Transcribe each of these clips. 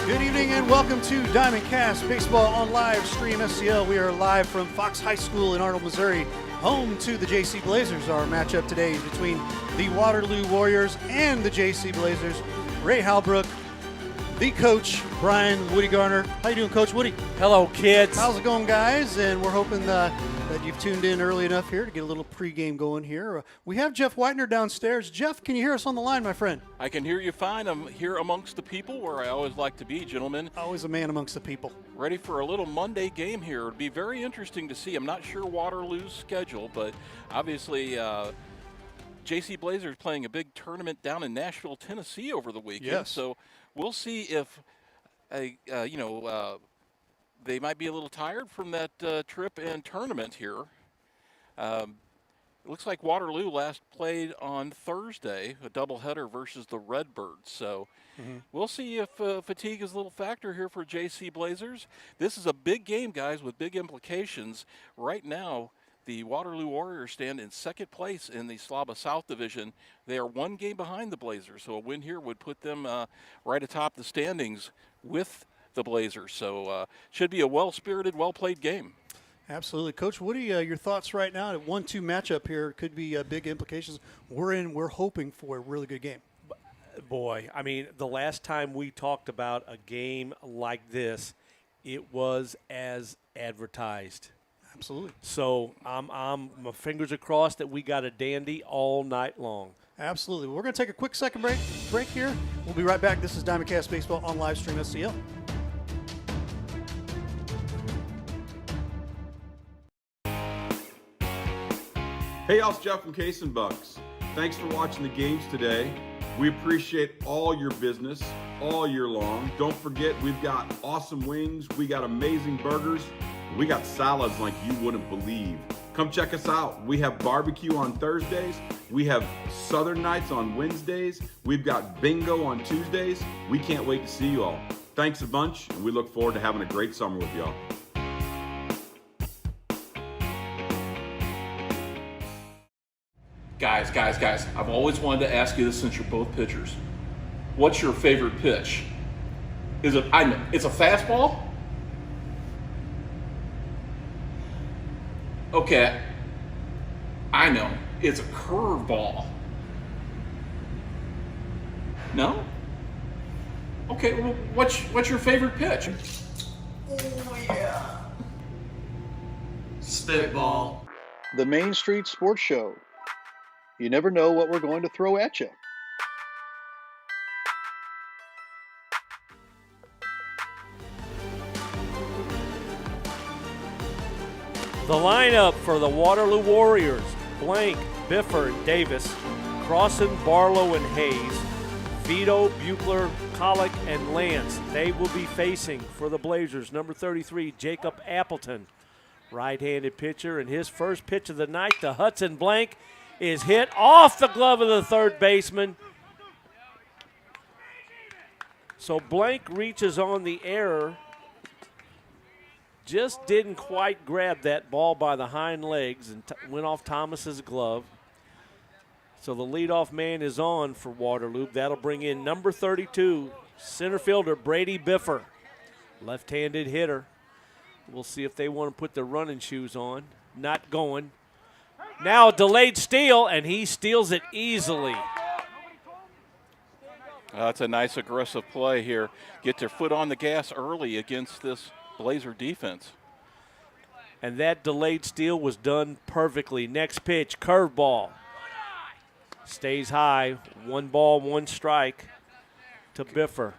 Good evening and welcome to Diamond Cast Baseball on Live Stream SCL. We are live from Fox High School in Arnold, Missouri, home to the JC Blazers. Our matchup today is between the Waterloo Warriors and the JC Blazers. Ray Halbrook, the coach, Brian Woody Garner. How you doing, Coach Woody? Hello, kids. How's it going, guys? And we're hoping that you've tuned in early enough here to get a little pregame going here. We have Jeff Whitener downstairs. Jeff, can you hear us on the line, my friend? I can hear you fine. I'm here amongst the people where I always like to be, gentlemen. Always a man amongst the people. Ready for a little Monday game here. It'll be very interesting to see. I'm not sure Waterloo's schedule, but obviously JC Blazers playing a big tournament down in Nashville, Tennessee over the weekend. Yes. So we'll see if, they might be a little tired from that trip and tournament here. It looks like Waterloo last played on Thursday, a doubleheader versus the Redbirds. So we'll see if fatigue is a little factor here for JC Blazers. This is a big game, guys, with big implications. Right now, the Waterloo Warriors stand in second place in the Slava South Division. They are one game behind the Blazers, so a win here would put them right atop the standings with the Blazers. So should be a well-spirited, well-played game. Absolutely. Coach Woody, your thoughts right now? A 1-2 matchup here could be big implications. We're hoping for a really good game. Boy, I mean, the last time we talked about a game like this, it was as advertised. Absolutely. So my fingers are crossed that we got a dandy all night long. Absolutely. We're going to take a quick second break here. We'll be right back. This is Diamond Cast Baseball on Live Stream SCL. Hey, y'all, it's Jeff from Case and Bucks. Thanks for watching the games today. We appreciate all your business all year long. Don't forget, we've got awesome wings, we got amazing burgers, we got salads like you wouldn't believe. Come check us out. We have barbecue on Thursdays, we have Southern Nights on Wednesdays, we've got bingo on Tuesdays. We can't wait to see you all. Thanks a bunch, and we look forward to having a great summer with y'all. Guys, I've always wanted to ask you this since you're both pitchers. What's your favorite pitch? It's a fastball? Okay, I know. It's a curveball. No? Okay, well, what's your favorite pitch? Oh, yeah. Spitball. The Main Street Sports Show. You never know what we're going to throw at you. The lineup for the Waterloo Warriors: Blank, Biffer, and Davis, Crossan, Barlow, and Hayes, Vito, Buechler, Collick, and Lance. They will be facing for the Blazers number 33, Jacob Appleton, right-handed pitcher, and his first pitch of the night, the Hudson Blank, is hit off the glove of the third baseman. So Blank reaches on the error, just didn't quite grab that ball by the hind legs and went off Thomas's glove. So the leadoff man is on for Waterloo. That'll bring in number 32, center fielder Brady Biffer, left-handed hitter. We'll see if they want to put their running shoes on. Not going. Now a delayed steal, and he steals it easily. That's a nice aggressive play here. Get their foot on the gas early against this Blazer defense. And that delayed steal was done perfectly. Next pitch, curveball. Stays high. 1 ball, 1 strike to Biffer.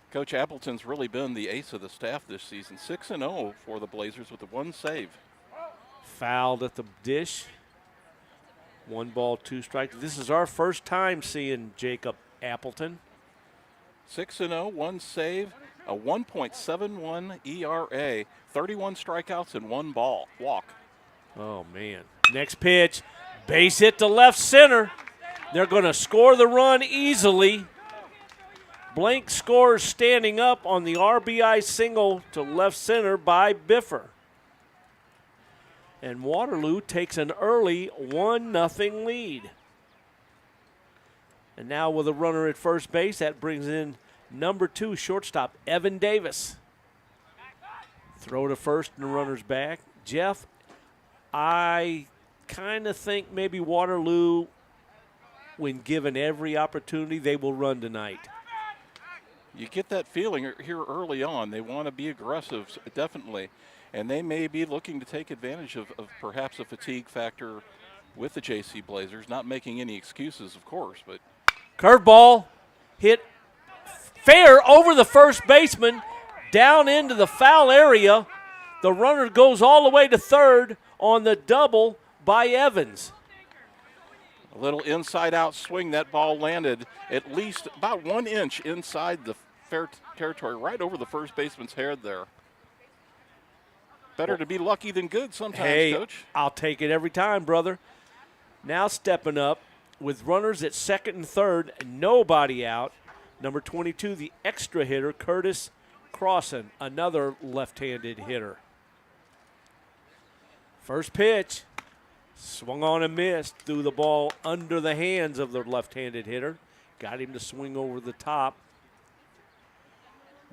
Coach Appleton's really been the ace of the staff this season. 6-0 for the Blazers with the 1 save. Fouled at the dish. 1 ball, 2 strikes. This is our first time seeing Jacob Appleton. 6-0, 1 save, a 1.71 ERA, 31 strikeouts and 1 walk. Oh, man. Next pitch, base hit to left center. They're going to score the run easily. Blank scores standing up on the RBI single to left center by Biffer. And Waterloo takes an early 1-0 lead. And now with a runner at first base, that brings in number 2 shortstop, Evan Davis. Throw to first and the runner's back. Jeff, I kind of think maybe Waterloo, when given every opportunity, they will run tonight. You get that feeling here early on. They want to be aggressive, definitely. And they may be looking to take advantage of perhaps a fatigue factor with the JC Blazers. Not making any excuses, of course, but. Curveball hit fair over the first baseman, down into the foul area. The runner goes all the way to third on the double by Evans. A little inside-out swing. That ball landed at least about 1 inch inside the fair territory, right over the first baseman's head there. Better to be lucky than good sometimes, hey, Coach. I'll take it every time, brother. Now stepping up with runners at second and third, nobody out. Number 22, the extra hitter, Curtis Crossan, another left-handed hitter. First pitch. Swung on and missed. Threw the ball under the hands of the left-handed hitter. Got him to swing over the top.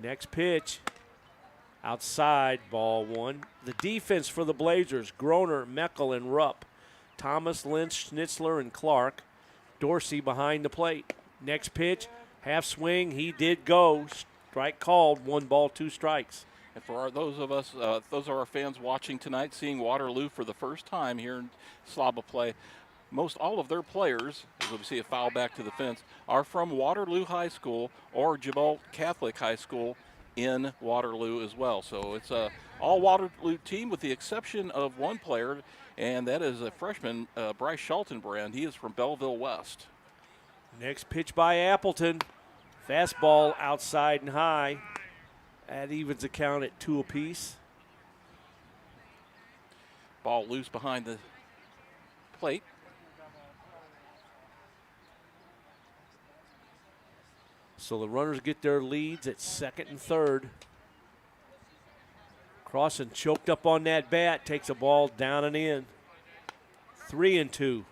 Next pitch. Outside, ball 1. The defense for the Blazers, Groner, Meckel, and Rupp. Thomas, Lynch, Schnitzler, and Clark. Dorsey behind the plate. Next pitch, half swing. He did go. Strike called. 1 ball, 2 strikes. And for those of us, those are our fans watching tonight, seeing Waterloo for the first time here in Slava play, most all of their players, as we see a foul back to the fence, are from Waterloo High School or Jabal Catholic High School in Waterloo as well. So it's a all Waterloo team with the exception of one player, and that is a freshman, Bryce Schaltenbrand. He is from Belleville West. Next pitch by Appleton. Fastball outside and high. That evens the count at 2 apiece. Ball loose behind the plate. So the runners get their leads at second and third. Crossan choked up on that bat, takes a ball down and in. 3-2.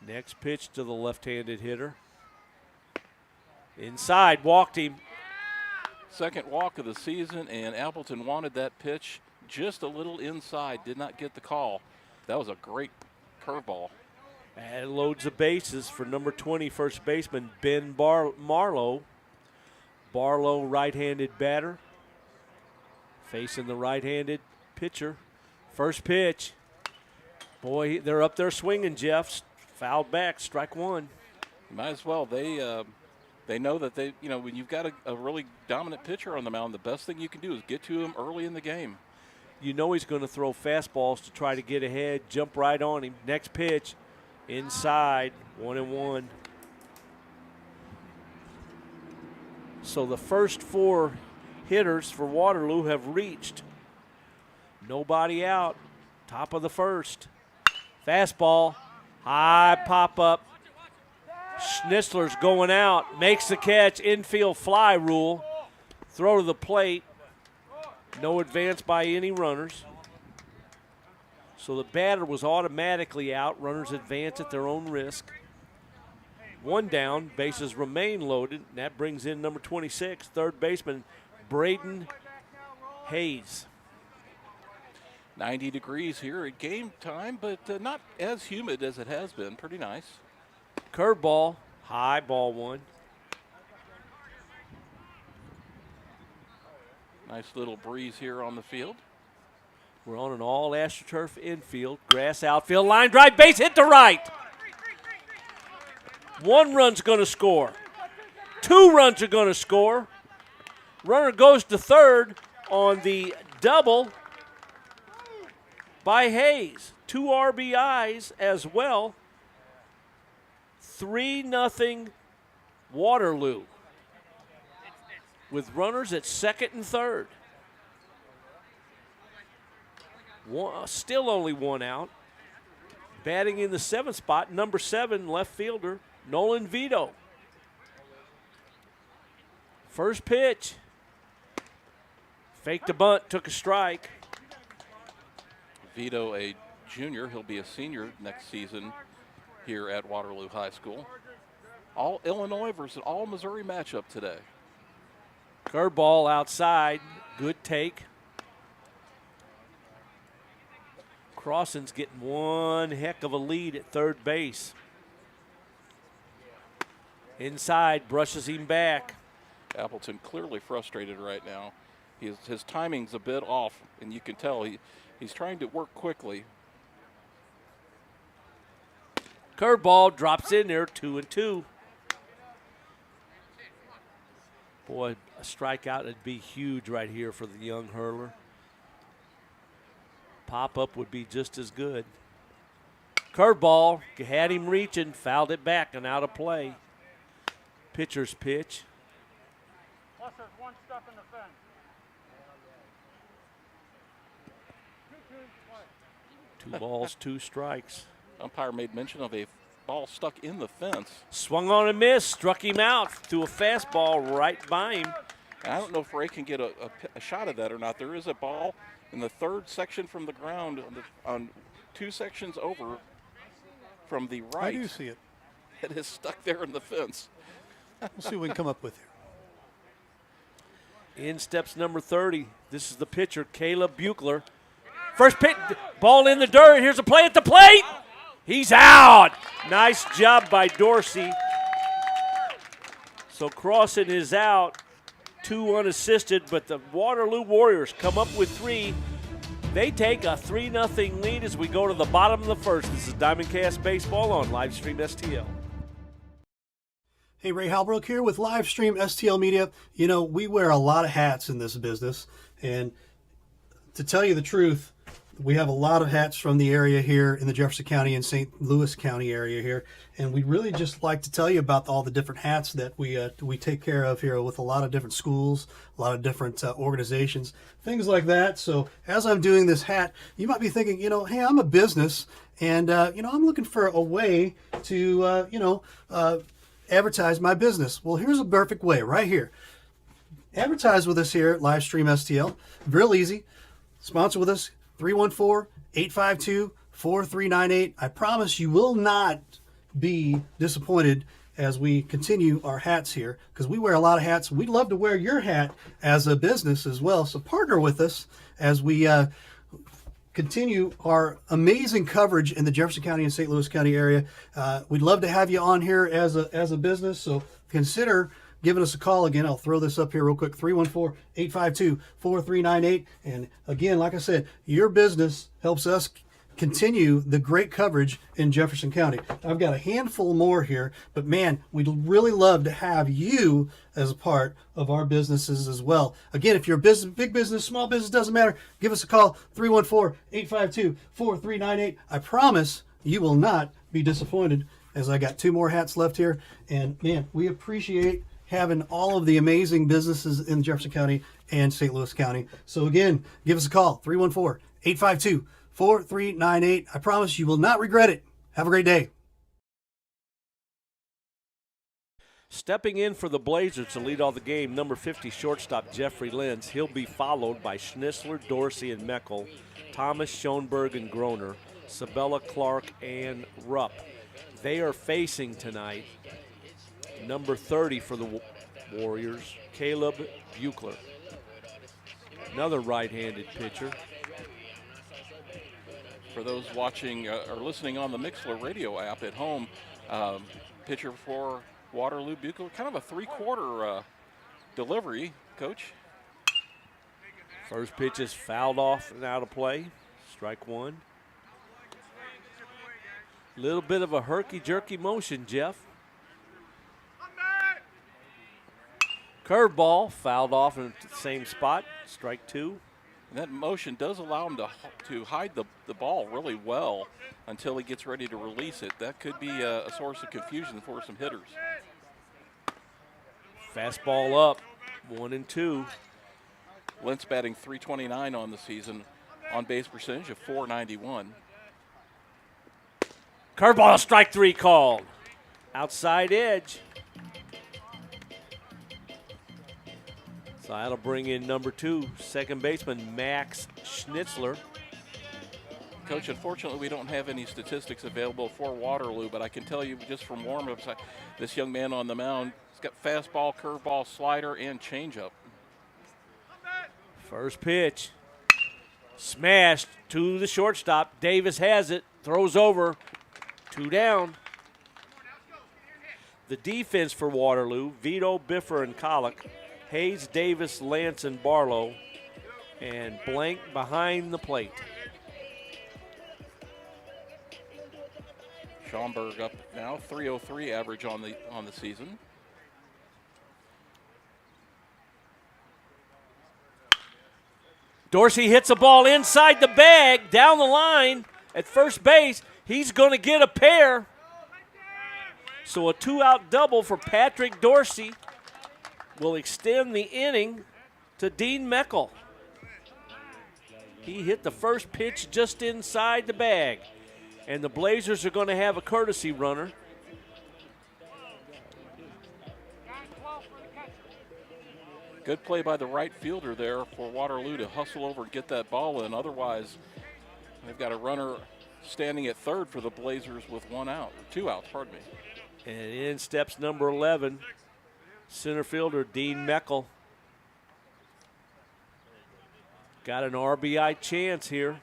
Next pitch to the left-handed hitter. Inside, walked him. Second walk of the season, and Appleton wanted that pitch just a little inside, did not get the call. That was a great curveball. And loads the bases for number 20, first baseman Ben Marlowe. Barlow, right-handed batter, facing the right-handed pitcher. First pitch. Boy, they're up there swinging, Jeff. Fouled back, strike 1. Might as well. They know that when you've got a really dominant pitcher on the mound, the best thing you can do is get to him early in the game. You know he's going to throw fastballs to try to get ahead, jump right on him. Next pitch, inside, 1-1. So the first 4 hitters for Waterloo have reached. Nobody out. Top of the first. Fastball, high pop up. Schnitzler's going out, makes the catch, infield fly rule. Throw to the plate. No advance by any runners. So the batter was automatically out. Runners advance at their own risk. 1 down, bases remain loaded. And that brings in number 26, third baseman Braden Hayes. 90 degrees here at game time, but not as humid as it has been. Pretty nice. Curveball, high, ball 1. Nice little breeze here on the field. We're on an all AstroTurf infield. Grass outfield, line drive, base hit to right. 1 run's going to score. 2 runs are going to score. Runner goes to third on the double by Hayes. 2 RBIs as well. 3-0 Waterloo with runners at second and third. Still only 1 out. Batting in the 7th spot, number 7 left fielder Nolan Vito. First pitch. Faked a bunt, took a strike. Vito, a junior. He'll be a senior next season here at Waterloo High School. All Illinois versus all Missouri matchup today. Curveball outside. Good take. Crossan's getting one heck of a lead at third base. Inside, brushes him back. Appleton clearly frustrated right now. His timing's a bit off, and you can tell he's trying to work quickly. Curveball drops in there, 2-2. Boy, a strikeout would be huge right here for the young hurler. Pop-up would be just as good. Curveball, had him reaching, fouled it back and out of play. Pitcher's pitch. Plus there's one step in the fence. 2 balls, 2 strikes. Umpire made mention of a ball stuck in the fence. Swung on and missed, struck him out, threw a fastball right by him. And I don't know if Ray can get a shot of that or not. There is a ball in the third section from the ground on 2 sections over from the right. I do see it. It is stuck there in the fence. We'll see what we can come up with here. In steps number 30. This is the pitcher, Caleb Buechler. First pitch, ball in the dirt. Here's a play at the plate. He's out. Nice job by Dorsey. So Crossan is out, 2 unassisted, but the Waterloo Warriors come up with 3. They take a 3-0 lead as we go to the bottom of the first. This is Diamond Cast Baseball on Livestream STL. Hey, Ray Halbrook here with Livestream STL Media. You know, we wear a lot of hats in this business, and to tell you the truth, we have a lot of hats from the area here in the Jefferson County and St. Louis County area here, and we'd really just like to tell you about all the different hats that we take care of here with a lot of different schools, a lot of different organizations, things like that. So as I'm doing this hat, you might be thinking, you know, hey, I'm a business, and you know, I'm looking for a way to advertise my business. Well, here's a perfect way right here. Advertise with us here at Livestream STL. Real easy. Sponsor with us. 314-852-4398. I promise you will not be disappointed as we continue our hats here, because we wear a lot of hats. We'd love to wear your hat as a business as well. So partner with us as we continue our amazing coverage in the Jefferson County and St. Louis County area. We'd love to have you on here as a business. So consider giving us a call. Again, I'll throw this up here real quick, 314-852-4398. And again, like I said, your business helps us continue the great coverage in Jefferson County. I've got a handful more here, but man, we'd really love to have you as a part of our businesses as well. Again, if you're a business, big business, small business, doesn't matter, give us a call, 314-852-4398. I promise you will not be disappointed, as I got 2 more hats left here. And man, we appreciate having all of the amazing businesses in Jefferson County and St. Louis County. So again, give us a call, 314-852-4398. I promise you will not regret it. Have a great day. Stepping in for the Blazers to lead all the game, number 50 shortstop Jeffrey Lenz. He'll be followed by Schnitzler, Dorsey, and Meckel, Thomas, Schoenberg, and Groner, Sabella, Clark, and Rupp. They are facing tonight number 30 for the Warriors, Caleb Buechler. Another right-handed pitcher. For those watching or listening on the Mixler radio app at home, pitcher for Waterloo Buechler, kind of a 3-quarter delivery, Coach. First pitch is fouled off and out of play. Strike 1. Little bit of a herky-jerky motion, Jeff. Curveball, fouled off in the same spot, strike 2. And that motion does allow him to hide the ball really well until he gets ready to release it. That could be a source of confusion for some hitters. Fastball up, 1-2. Lentz batting .329 on the season, on base percentage of .491. Curveball, strike 3 called. Outside edge. So that'll bring in number 2, second baseman Max Schnitzler. Coach, unfortunately, we don't have any statistics available for Waterloo, but I can tell you just from warm-ups, this young man on the mound, he's got fastball, curveball, slider, and changeup. First pitch. Smashed to the shortstop. Davis has it. Throws over. 2 down. The defense for Waterloo, Vito, Biffer, and Colick. Hayes, Davis, Lance, and Barlow. And Blank behind the plate. Schaumburg up now, 303 average on the season. Dorsey hits a ball inside the bag, down the line at first base. He's going to get a pair. So a 2-out double for Patrick Dorsey will extend the inning to Dean Meckel. He hit the first pitch just inside the bag. And the Blazers are going to have a courtesy runner. Good play by the right fielder there for Waterloo to hustle over and get that ball in. Otherwise, they've got a runner standing at third for the Blazers with 2 outs, pardon me. And in steps number 11, center fielder Dean Meckel. Got an RBI chance here.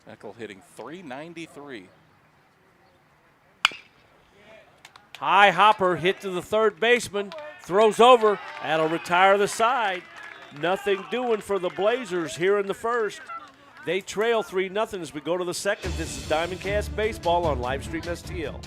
Meckel hitting .393. High hopper hit to the third baseman. Throws over. That'll retire the side. Nothing doing for the Blazers here in the first. They trail 3-0 as we go to the second. This is Diamond Cast Baseball on Livestream STL.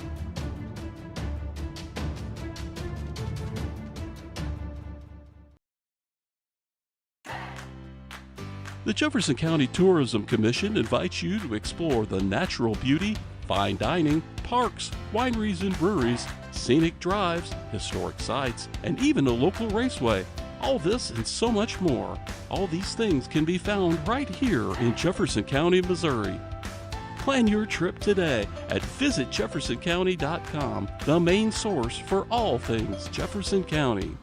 The Jefferson County Tourism Commission invites you to explore the natural beauty, fine dining, parks, wineries and breweries, scenic drives, historic sites, and even a local raceway. All this and so much more. All these things can be found right here in Jefferson County, Missouri. Plan your trip today at visitjeffersoncounty.com, the main source for all things Jefferson County.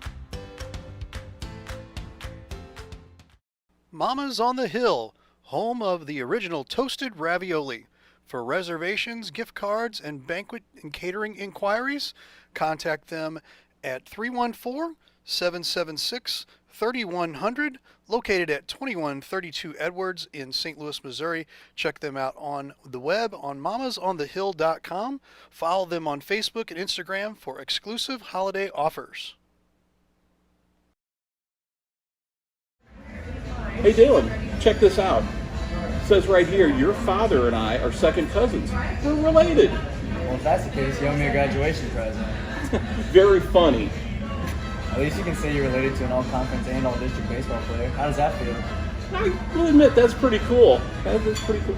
Mama's on the Hill, home of the original toasted ravioli. For reservations, gift cards, and banquet and catering inquiries, contact them at 314-776-3100, located at 2132 Edwards in St. Louis, Missouri. Check them out on the web on mamasonthehill.com. Follow them on Facebook and Instagram for exclusive holiday offers. Hey Dalen, check this out. It says right here, your father and I are second cousins. We're related. Well, if that's the case, you owe me a graduation present. Very funny. At least you can say you're related to an all-conference and all-district baseball player. How does that feel? I will admit, that's pretty cool. That's pretty cool.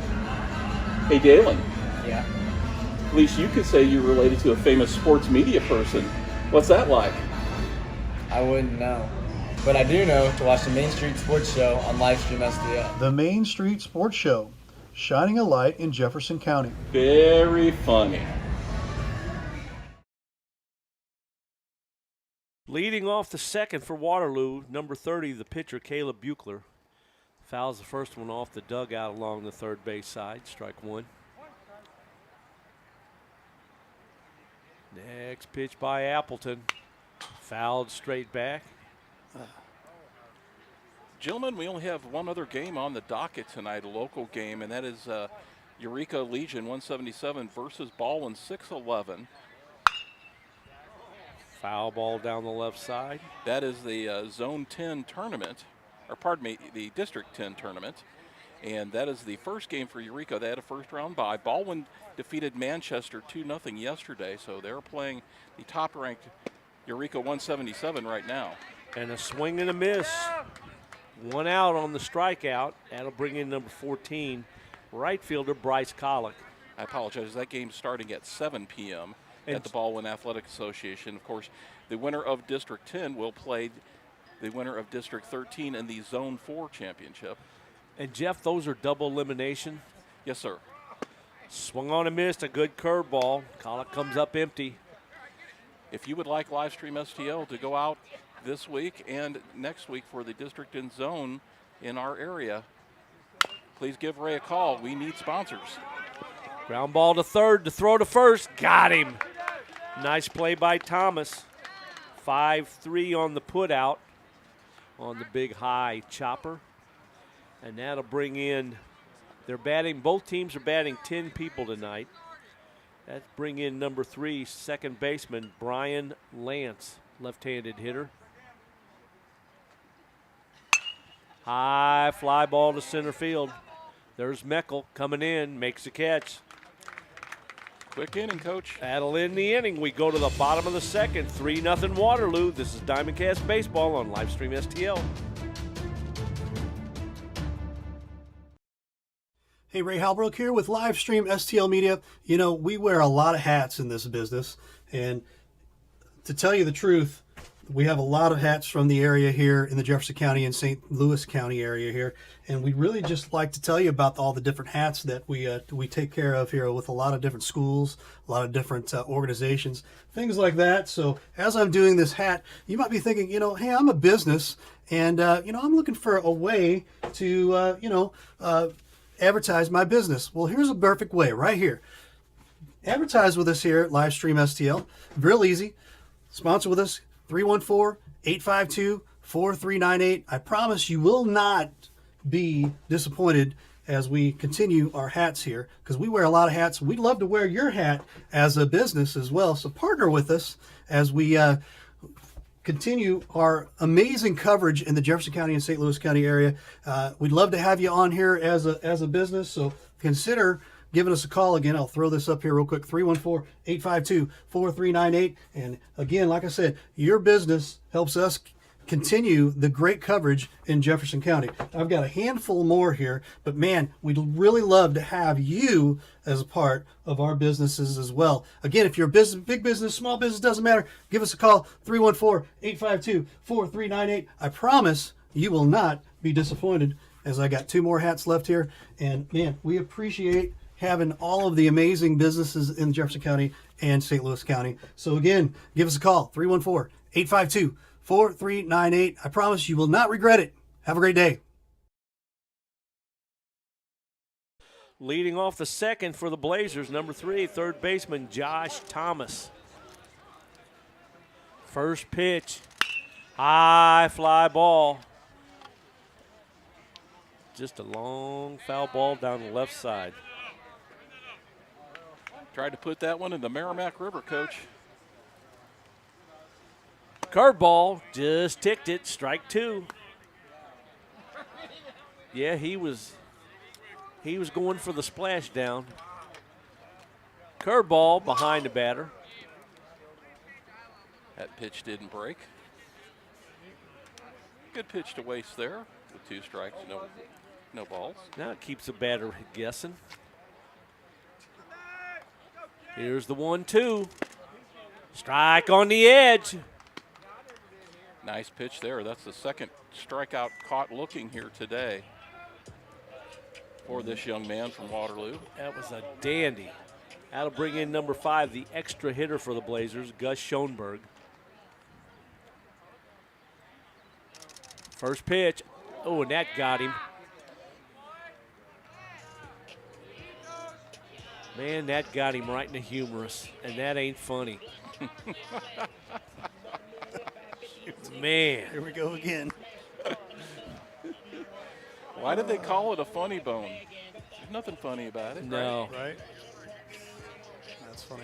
Hey Dalen, Yeah. at least you could say you're related to a famous sports media person. What's that like? I wouldn't know. But I do know to watch the Main Street Sports Show on Livestream STL. The Main Street Sports Show, shining a light in Jefferson County. Very funny. Leading off the second for Waterloo, number 30, the pitcher Caleb Buechler. Fouls the first one off the dugout along the third base side, strike one. Next pitch by Appleton, fouled straight back. Gentlemen, we only have one other game on the docket tonight, a local game, and that is Eureka Legion 177 versus Baldwin 611. Foul ball down the left side. That is the Zone 10 tournament, or pardon me, the District 10 tournament. And that is the first game for Eureka. They had a first round bye. Baldwin defeated Manchester 2-0 yesterday, so they're playing the top ranked Eureka 177 right now. And a swing and a miss. 1 out on the strikeout. That'll bring in number 14, right fielder Bryce Colick. I apologize. That game's starting at 7 p.m. at the Baldwin Athletic Association. Of course, the winner of District 10 will play the winner of District 13 in the Zone 4 championship. And, Jeff, those are double elimination? Yes, sir. Swung on and missed. A good curveball. Colick comes up empty. If you would like Livestream STL to go out this week and next week for the District and Zone in our area, please give Ray a call. We need sponsors. Ground ball to third, to throw to first. Got him. Nice play by Thomas. 5-3 on the put out on the big high chopper. And that'll bring in, both teams are batting 10 people tonight. That's bring in number 3, second baseman, Brian Lance, left-handed hitter. High fly ball to center field. There's Meckel coming in, makes a catch. Quick inning, Coach. That'll end the inning. We go to the bottom of the second, 3-0 Waterloo. This is Diamondcast Baseball on Livestream STL. Hey, Ray Halbrook here with Livestream STL Media. You know, we wear a lot of hats in this business, and to tell you the truth, we have a lot of hats from the area here in the Jefferson County and St. Louis County area here, and we'd really just like to tell you about all the different hats that we take care of here with a lot of different schools, a lot of different organizations, things like that. So as I'm doing this hat, you might be thinking, you know, hey, I'm a business, and you know, I'm looking for a way to advertise my business. Well, here's a perfect way right here. Advertise with us here at Livestream STL. Real easy. Sponsor with us. 314-852-4398. I promise you will not be disappointed as we continue our hats here, because we wear a lot of hats. We'd love to wear your hat as a business as well. So partner with us as we continue our amazing coverage in the Jefferson County and St. Louis County area. We'd love to have you on here as a business. So consider giving us a call. Again, I'll throw this up here real quick, 314-852-4398. And again, like I said, your business helps us continue the great coverage in Jefferson County. I've got a handful more here, but man, we'd really love to have you as a part of our businesses as well. Again, if you're a business, big business, small business, doesn't matter, give us a call, 314-852-4398. I promise you will not be disappointed, as I got 2 more hats left here. And man, we appreciate having all of the amazing businesses in Jefferson County and St. Louis County. So again, give us a call, 314-852-4398. I promise you will not regret it. Have a great day. Leading off the second for the Blazers, number 3, third baseman Josh Thomas. First pitch, high fly ball. Just a long foul ball down the left side. Tried to put that one in the Merrimack River, Coach. Curveball, just ticked it, strike 2. Yeah, he was going for the splash down. Curveball behind the batter. That pitch didn't break. Good pitch to waste there with 2 strikes, no balls. Now it keeps the batter guessing. Here's the 1-2. Strike on the edge. Nice pitch there. That's the second strikeout caught looking here today for this young man from Waterloo. That was a dandy. That'll bring in number 5, the extra hitter for the Blazers, Gus Schoenberg. First pitch. Oh, and that got him. Man, that got him right in the humerus, and that ain't funny. Man. Here we go again. Why did they call it a funny bone? There's nothing funny about it. No. Right? That's funny.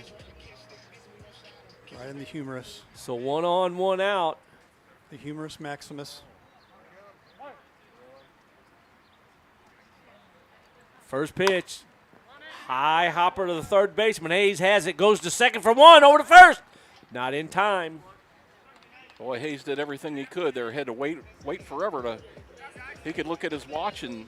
Right in the humerus. So 1 on, 1 out. The humerus maximus. First pitch. High hopper to the third baseman. Hayes has it, goes to second for 1, over to first. Not in time. Boy, Hayes did everything he could there. Had to wait forever he could look at his watch and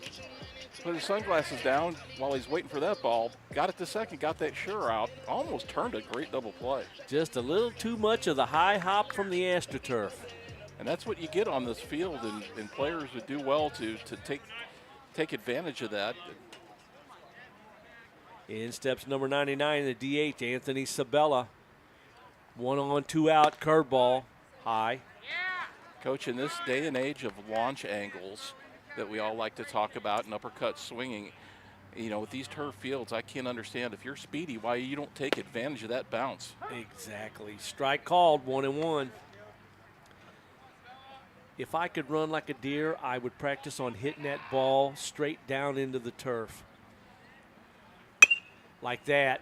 put his sunglasses down while he's waiting for that ball. Got it to second, got that sure out. Almost turned a great double play. Just a little too much of the high hop from the AstroTurf. And that's what you get on this field, and players would do well to take advantage of that. In steps number 99, the DH, Anthony Sabella. 1 on, 2 out, curveball, high. Coach, in this day and age of launch angles, that we all like to talk about and uppercut swinging. You know, with these turf fields, I can't understand if you're speedy why you don't take advantage of that bounce. Exactly. Strike called, 1-1. If I could run like a deer, I would practice on hitting that ball straight down into the turf. Like that.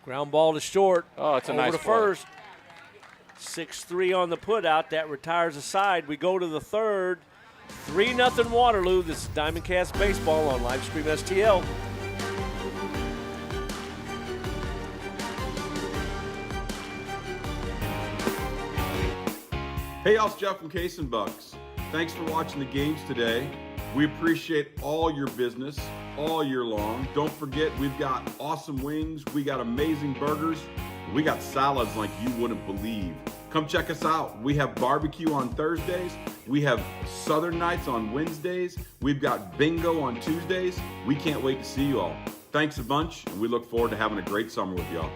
Ground ball to short. Oh, it's a over nice to play. first. 6-3 on the putout. That retires a side. We go to the third. 3-0 Waterloo. This is Diamond Cast Baseball on Livestream STL. Hey, y'all, it's Jeff from Case and Bucks. Thanks for watching the games today. We appreciate all your business all year long. Don't forget, we've got awesome wings, we got amazing burgers, we got salads like you wouldn't believe. Come check us out. We have barbecue on Thursdays. We have Southern Nights on Wednesdays. We've got bingo on Tuesdays. We can't wait to see you all. Thanks a bunch, and we look forward to having a great summer with y'all.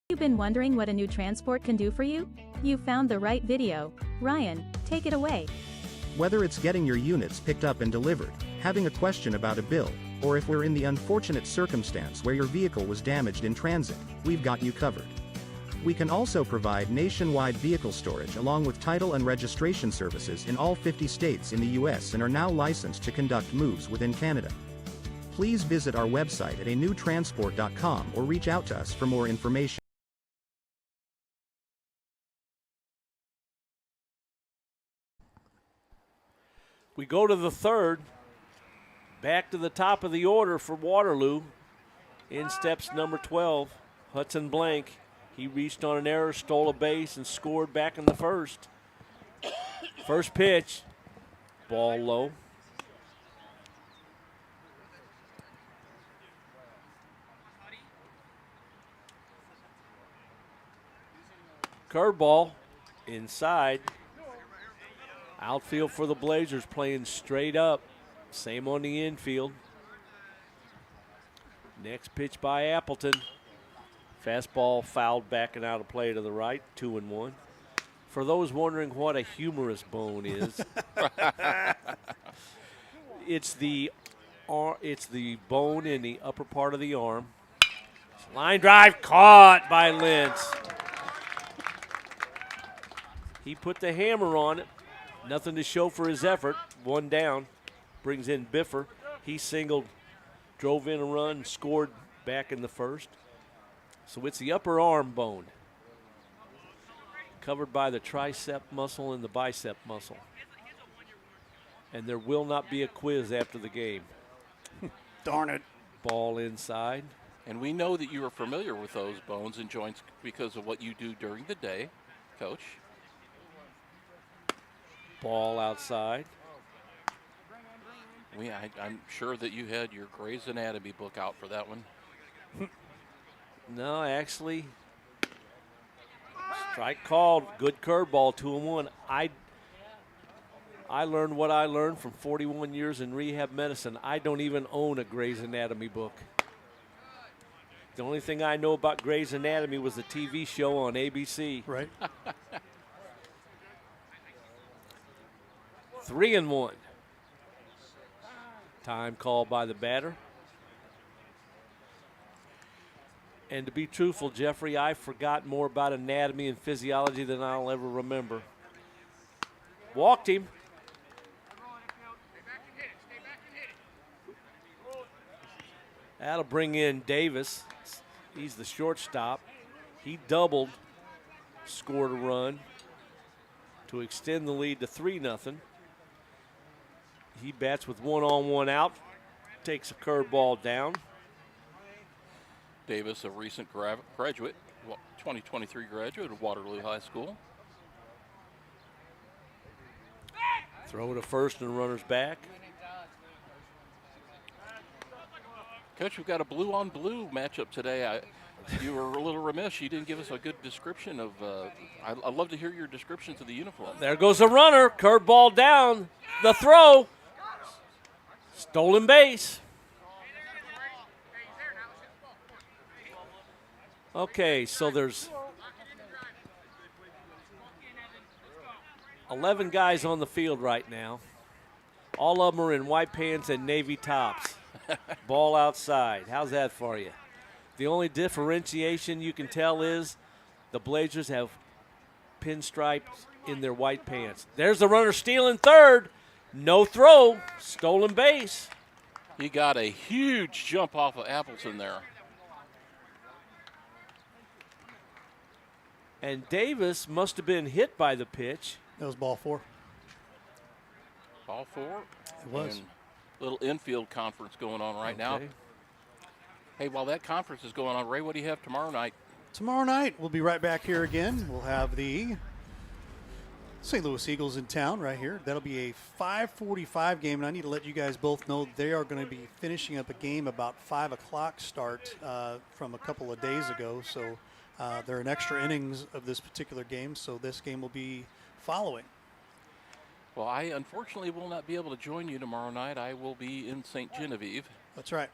You've been wondering what a new transport can do for you? You found the right video. Ryan, take it away. Whether it's getting your units picked up and delivered, having a question about a bill, or if we're in the unfortunate circumstance where your vehicle was damaged in transit, we've got you covered. We can also provide nationwide vehicle storage along with title and registration services in all 50 states in the U.S. and are now licensed to conduct moves within Canada. Please visit our website at anewtransport.com or reach out to us for more information. We go to the third. Back to the top of the order for Waterloo. In steps number 12, Hudson Blank. He reached on an error, stole a base, and scored back in the first. First pitch, ball low. Curveball, inside. Outfield for the Blazers playing straight up. Same on the infield. Next pitch by Appleton. Fastball fouled back and out of play to the right, 2-1. For those wondering what a humerus bone is, it's the bone in the upper part of the arm. Line drive caught by Lentz. He put the hammer on it. Nothing to show for his effort. One down. Brings in Biffer. He singled, drove in a run, scored back in the first. So it's the upper arm bone, covered by the tricep muscle and the bicep muscle. And there will not be a quiz after the game. Darn it. Ball inside. And we know that you are familiar with those bones and joints because of what you do during the day, Coach. Ball outside. I'm sure that you had your Grey's Anatomy book out for that one. No, actually, strike called. Good curveball, 2-1. I learned what I learned from 41 years in rehab medicine. I don't even own a Grey's Anatomy book. The only thing I know about Grey's Anatomy was the TV show on ABC. Right. 3-1. Time called by the batter. And to be truthful, Jeffrey, I forgot more about anatomy and physiology than I'll ever remember. Walked him. That'll bring in Davis. He's the shortstop. He doubled, scored a run to extend the lead to 3-0. He bats with 1-on-1 out, takes a curveball down. Davis, a recent graduate, 2023 graduate of Waterloo High School. Throw to first and runners back. Coach, we've got a blue-on-blue matchup today. You were a little remiss. You didn't give us a good description of I'd love to hear your descriptions of the uniform. There goes the runner. Curveball down. The throw. Stolen base. Okay, so there's 11 guys on the field right now. All of them are in white pants and navy tops. Ball outside. How's that for you? The only differentiation you can tell is the Blazers have pinstripes in their white pants. There's the runner stealing third. No throw. Stolen base. He got a huge jump off of Appleton there. And Davis must have been hit by the pitch. That was ball 4. Ball 4? It was. And little infield conference going on right now. Hey, while that conference is going on, Ray, what do you have tomorrow night? Tomorrow night, we'll be right back here again. We'll have the St. Louis Eagles in town right here. That'll be a 5:45 game, and I need to let you guys both know they are going to be finishing up a game about 5 o'clock start from a couple of days ago. So they're in extra innings of this particular game, so this game will be following. Well, I unfortunately will not be able to join you tomorrow night. I will be in St. Genevieve. That's right.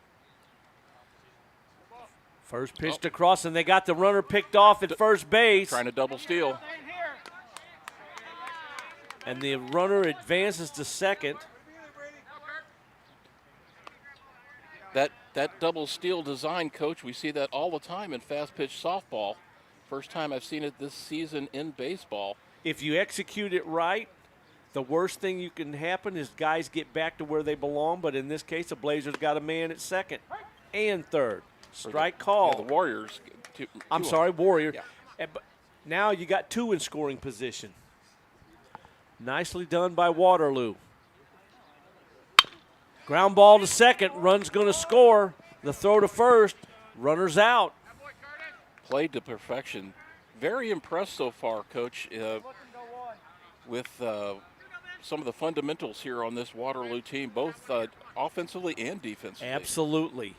First pitch to cross, and they got the runner picked off at first base. Trying to double steal. And the runner advances to second. That double steal design, Coach, we see that all the time in fast pitch softball. First time I've seen it this season in baseball. If you execute it right, the worst thing you can happen is guys get back to where they belong, but in this case, the Blazers got a man at second and third. Strike call. Yeah, the Warriors. I'm sorry, Warrior. Yeah. But now you got 2 in scoring position. Nicely done by Waterloo. Ground ball to second. Run's going to score. The throw to first. Runner's out. Played to perfection. Very impressed so far, Coach, with some of the fundamentals here on this Waterloo team, both offensively and defensively. Absolutely.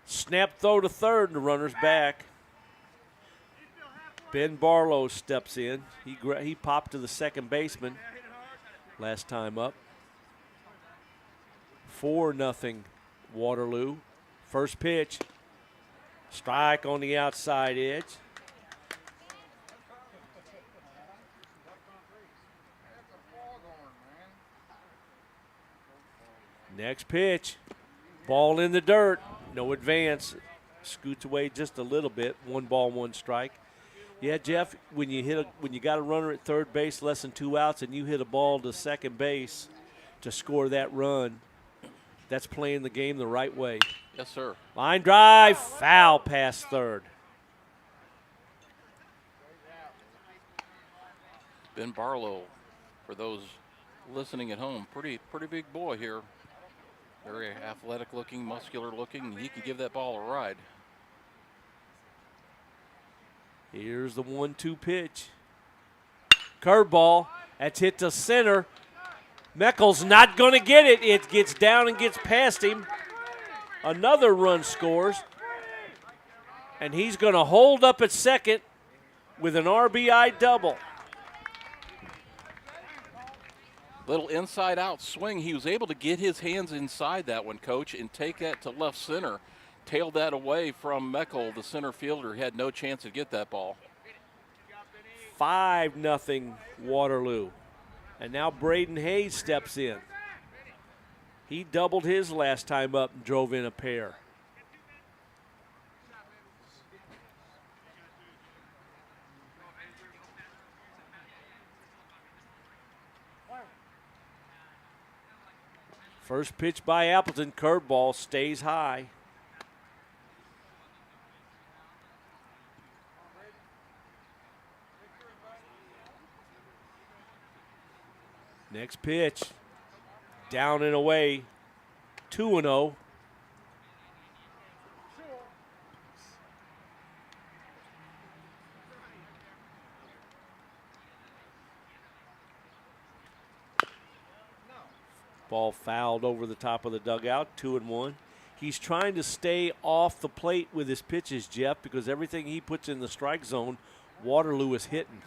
Snap throw to third, and the runner's back. Ben Barlow steps in. He popped to the second baseman last time up. 4-0 Waterloo. First pitch. Strike on the outside edge. Next pitch. Ball in the dirt. No advance. Scoots away just a little bit. 1 ball, 1 strike. Yeah, Jeff, when you got a runner at third base, less than 2 outs, and you hit a ball to second base to score that run, that's playing the game the right way. Yes, sir. Line drive, foul past third. Ben Barlow, for those listening at home, pretty big boy here. Very athletic looking, muscular looking, and he can give that ball a ride. Here's the 1-2 pitch. Curveball. That's hit to center. Meckel's not going to get it. It gets down and gets past him. Another run scores. And he's going to hold up at second with an RBI double. Little inside-out swing. He was able to get his hands inside that one, Coach, and take that to left center. Tailed that away from Meckel, the center fielder. He had no chance to get that ball. 5-0 Waterloo. And now Braden Hayes steps in. He doubled his last time up and drove in a pair. First pitch by Appleton, curveball, stays high. Next pitch, down and away, 2-0. Ball fouled over the top of the dugout, 2-1. He's trying to stay off the plate with his pitches, Jeff, because everything he puts in the strike zone, Waterloo is hitting.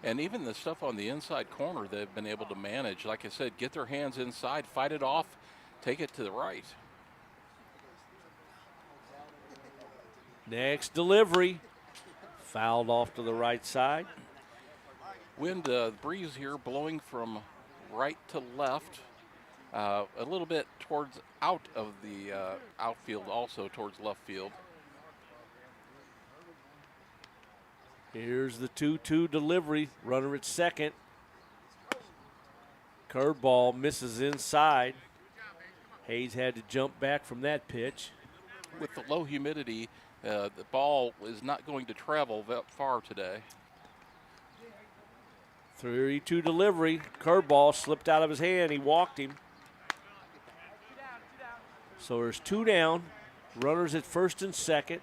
And even the stuff on the inside corner they've been able to manage. Like I said, get their hands inside, fight it off, take it to the right. Next delivery. Fouled off to the right side. Wind breeze here blowing from right to left. A little bit towards out of the outfield, also towards left field. Here's the 2-2 delivery. Runner at second. Curveball misses inside. Hayes had to jump back from that pitch. With the low humidity, the ball is not going to travel that far today. 3-2 delivery. Curveball slipped out of his hand. He walked him. So there's 2 down. Runners at first and second.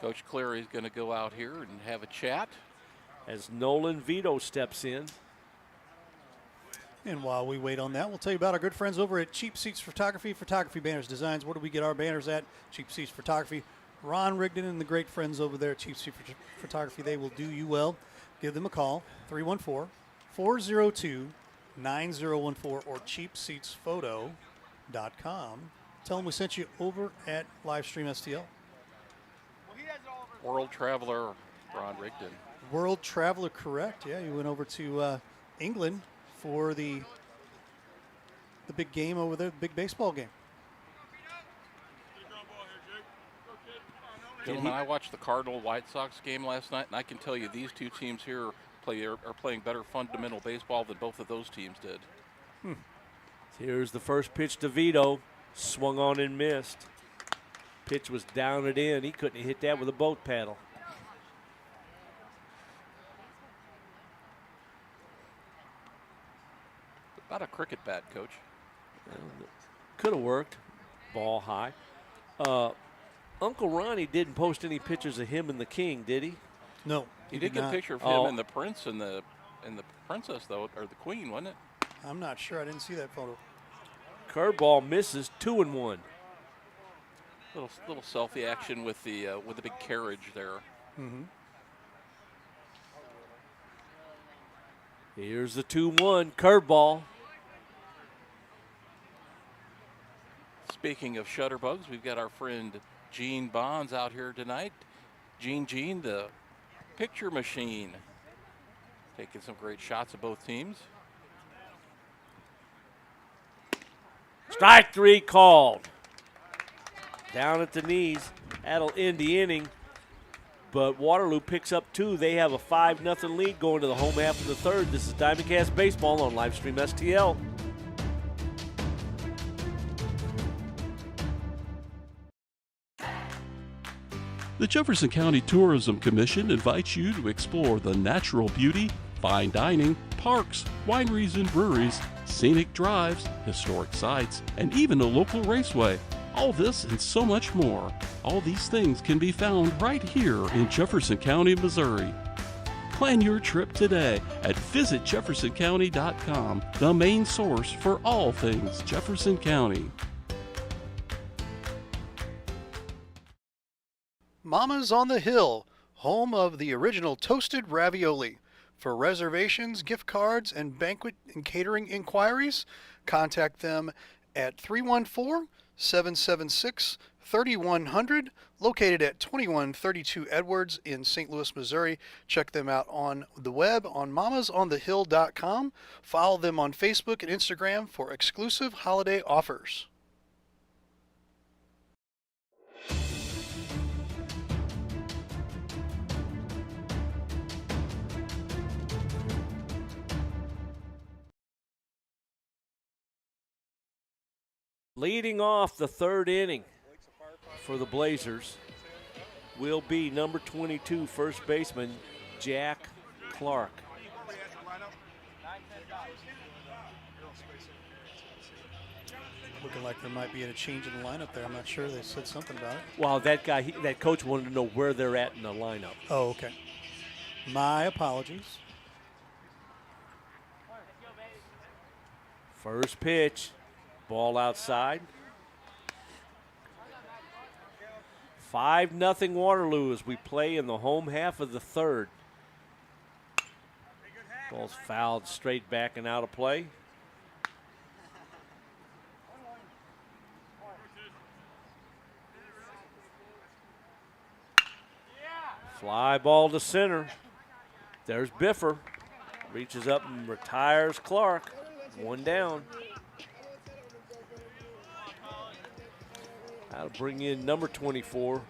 Coach Cleary is going to go out here and have a chat as Nolan Vito steps in. And while we wait on that, we'll tell you about our good friends over at Cheap Seats Photography, Photography Banners Designs. Where do we get our banners at? Cheap Seats Photography. Ron Rigdon and the great friends over there at Cheap Seats Photography, they will do you well. Give them a call, 314-402-9014 or cheapseatsphoto.com. Tell them we sent you over at Livestream STL. World Traveler, Ron Rigdon. World Traveler, correct. Yeah, you went over to England for the big game over there, the big baseball game. Gentlemen, I watched the Cardinal-White Sox game last night, and I can tell you these two teams here are playing better fundamental baseball than both of those teams did. Here's the first pitch to Vito. Swung on and missed. Pitch was down and in. He couldn't hit that with a boat paddle. About a cricket bat, Coach. Could have worked. Ball high. Uncle Ronnie didn't post any pictures of him and the king, did he? No. He did get a picture of him and the prince and the princess, though, or the queen, wasn't it? I'm not sure. I didn't see that photo. Curveball misses, 2-1. Little selfie action with the big carriage there. Mm-hmm. Here's the 2-1 curveball. Speaking of shutterbugs, we've got our friend Gene Bonds out here tonight. Gene, the picture machine, taking some great shots of both teams. Strike 3 called. Down at the knees. That'll end the inning. But Waterloo picks up 2. They have a 5-0 lead going to the home half of the third. This is Diamondcast Baseball on Livestream STL. The Jefferson County Tourism Commission invites you to explore the natural beauty, fine dining, parks, wineries and breweries, scenic drives, historic sites, and even a local raceway. All this and so much more. All these things can be found right here in Jefferson County, Missouri. Plan your trip today at visitjeffersoncounty.com, the main source for all things Jefferson County. Mama's on the Hill, home of the original toasted ravioli. For reservations, gift cards, and banquet and catering inquiries, contact them at 314-776-3100, located at 2132 Edwards in St. Louis, Missouri. Check them out on the web on mamasonthehill.com. Follow them on Facebook and Instagram for exclusive holiday offers. Leading off the third inning for the Blazers will be number 22, first baseman Jack Clark. Looking like there might be a change in the lineup there. I'm not sure. They said something about it. Well, that guy, that coach wanted to know where they're at in the lineup. Oh, okay. My apologies. First pitch. Ball outside. 5-0 Waterloo as we play in the home half of the third. Ball's fouled straight back and out of play. Fly ball to center. There's Biffer. Reaches up and retires Clark. 1 down. That'll bring in number 24.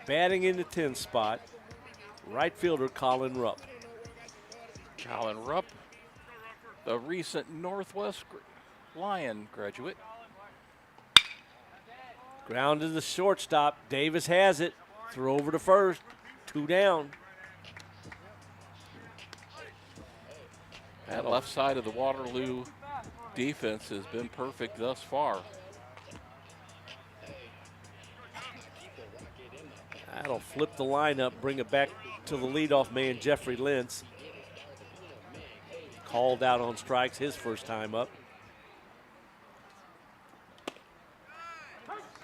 Batting in the 10 spot. Right fielder Colin Rupp. Colin Rupp, the recent Northwest Lion graduate. Ground to the shortstop. Davis has it. Throw over to first. 2 down. That left side of the Waterloo defense has been perfect thus far. That'll flip the lineup, bring it back to the leadoff man, Jeffrey Lentz. Called out on strikes his first time up.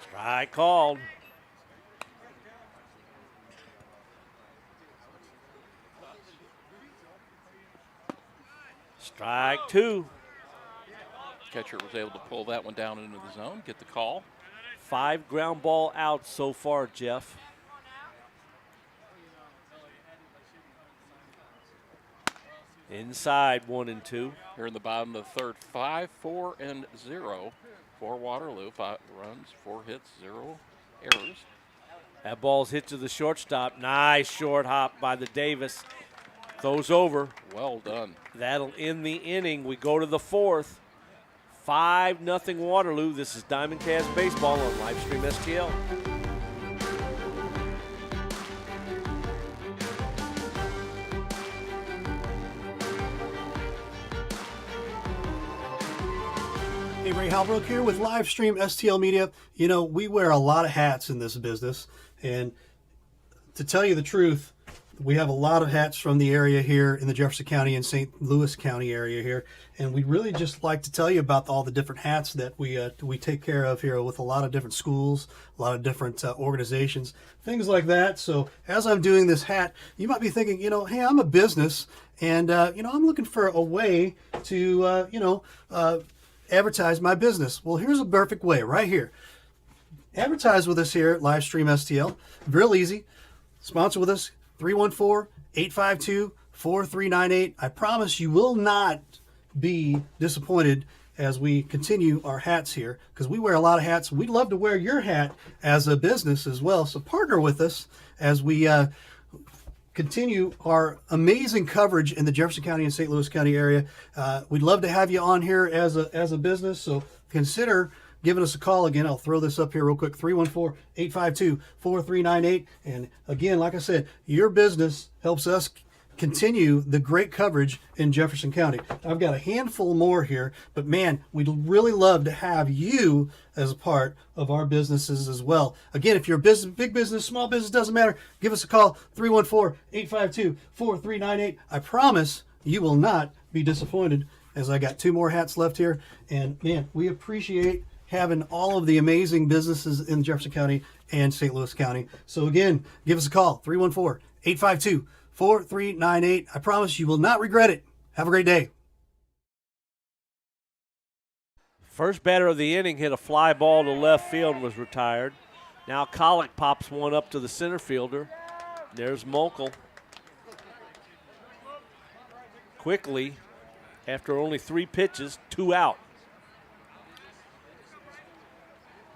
Strike called. Strike 2. Catcher was able to pull that one down into the zone, get the call. 5 ground ball outs so far, Jeff. Inside 1 and 2. Here in the bottom of the third, 5, 4, and 0 for Waterloo. 5 runs, 4 hits, 0 errors. That ball's hit to the shortstop. Nice short hop by the Davis. Throws over. Well done. That'll end the inning. We go to the 4th. 5-0 Waterloo. This is Diamond Cast Baseball on Livestream STL. Hey, Ray Halbrook here with Livestream STL Media. You know, we wear a lot of hats in this business, and to tell you the truth, we have a lot of hats from the area here in the Jefferson County and St. Louis County area here, and we'd really just like to tell you about all the different hats that we take care of here with a lot of different schools, a lot of different organizations, things like that. So as I'm doing this hat, you might be thinking, you know, hey, I'm a business, and you know, I'm looking for a way to advertise my business. Well, here's a perfect way right here. Advertise with us here at Livestream STL. Real easy. Sponsor with us, 314-852-4398. I promise you will not be disappointed as we continue our hats here, because we wear a lot of hats. We'd love to wear your hat as a business as well. So partner with us as we continue our amazing coverage in the Jefferson County and St. Louis County area. We'd love to have you on here as a business, so consider giving us a call. Again, I'll throw this up here real quick, 314-852-4398. And again, like I said, your business helps us continue the great coverage in Jefferson County. I've got a handful more here, but man, we'd really love to have you as a part of our businesses as well. Again, if you're a business, big business, small business, doesn't matter, give us a call, 314-852-4398. I promise you will not be disappointed, as I got 2 more hats left here. And man, we appreciate having all of the amazing businesses in Jefferson County and St. Louis County. So again, give us a call, 314-852-4398. I promise you will not regret it. Have a great day. First batter of the inning hit a fly ball to left field and was retired. Now Colick pops one up to the center fielder. There's Mokel. Quickly, after only 3 pitches, 2 out.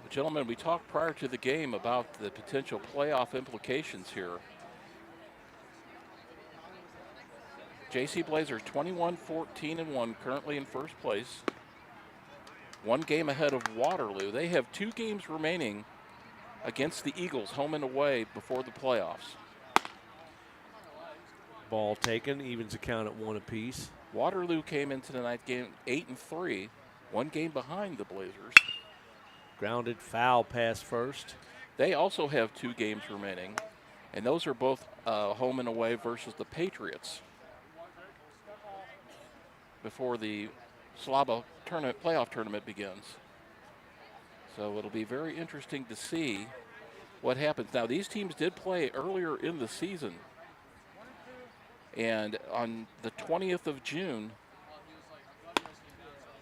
Gentlemen, we talked prior to the game about the potential playoff implications here. JC Blazers 21-14-1, currently in first place. 1 game ahead of Waterloo. They have 2 games remaining against the Eagles, home and away, before the playoffs. Ball taken, evens the count at 1 apiece. Waterloo came into tonight's game 8-3, 1 game behind the Blazers. Grounded foul pass first. They also have 2 games remaining, and those are both home and away versus the Patriots before the Slava tournament, playoff tournament begins. So it'll be very interesting to see what happens. Now, these teams did play earlier in the season, and on the 20th of June,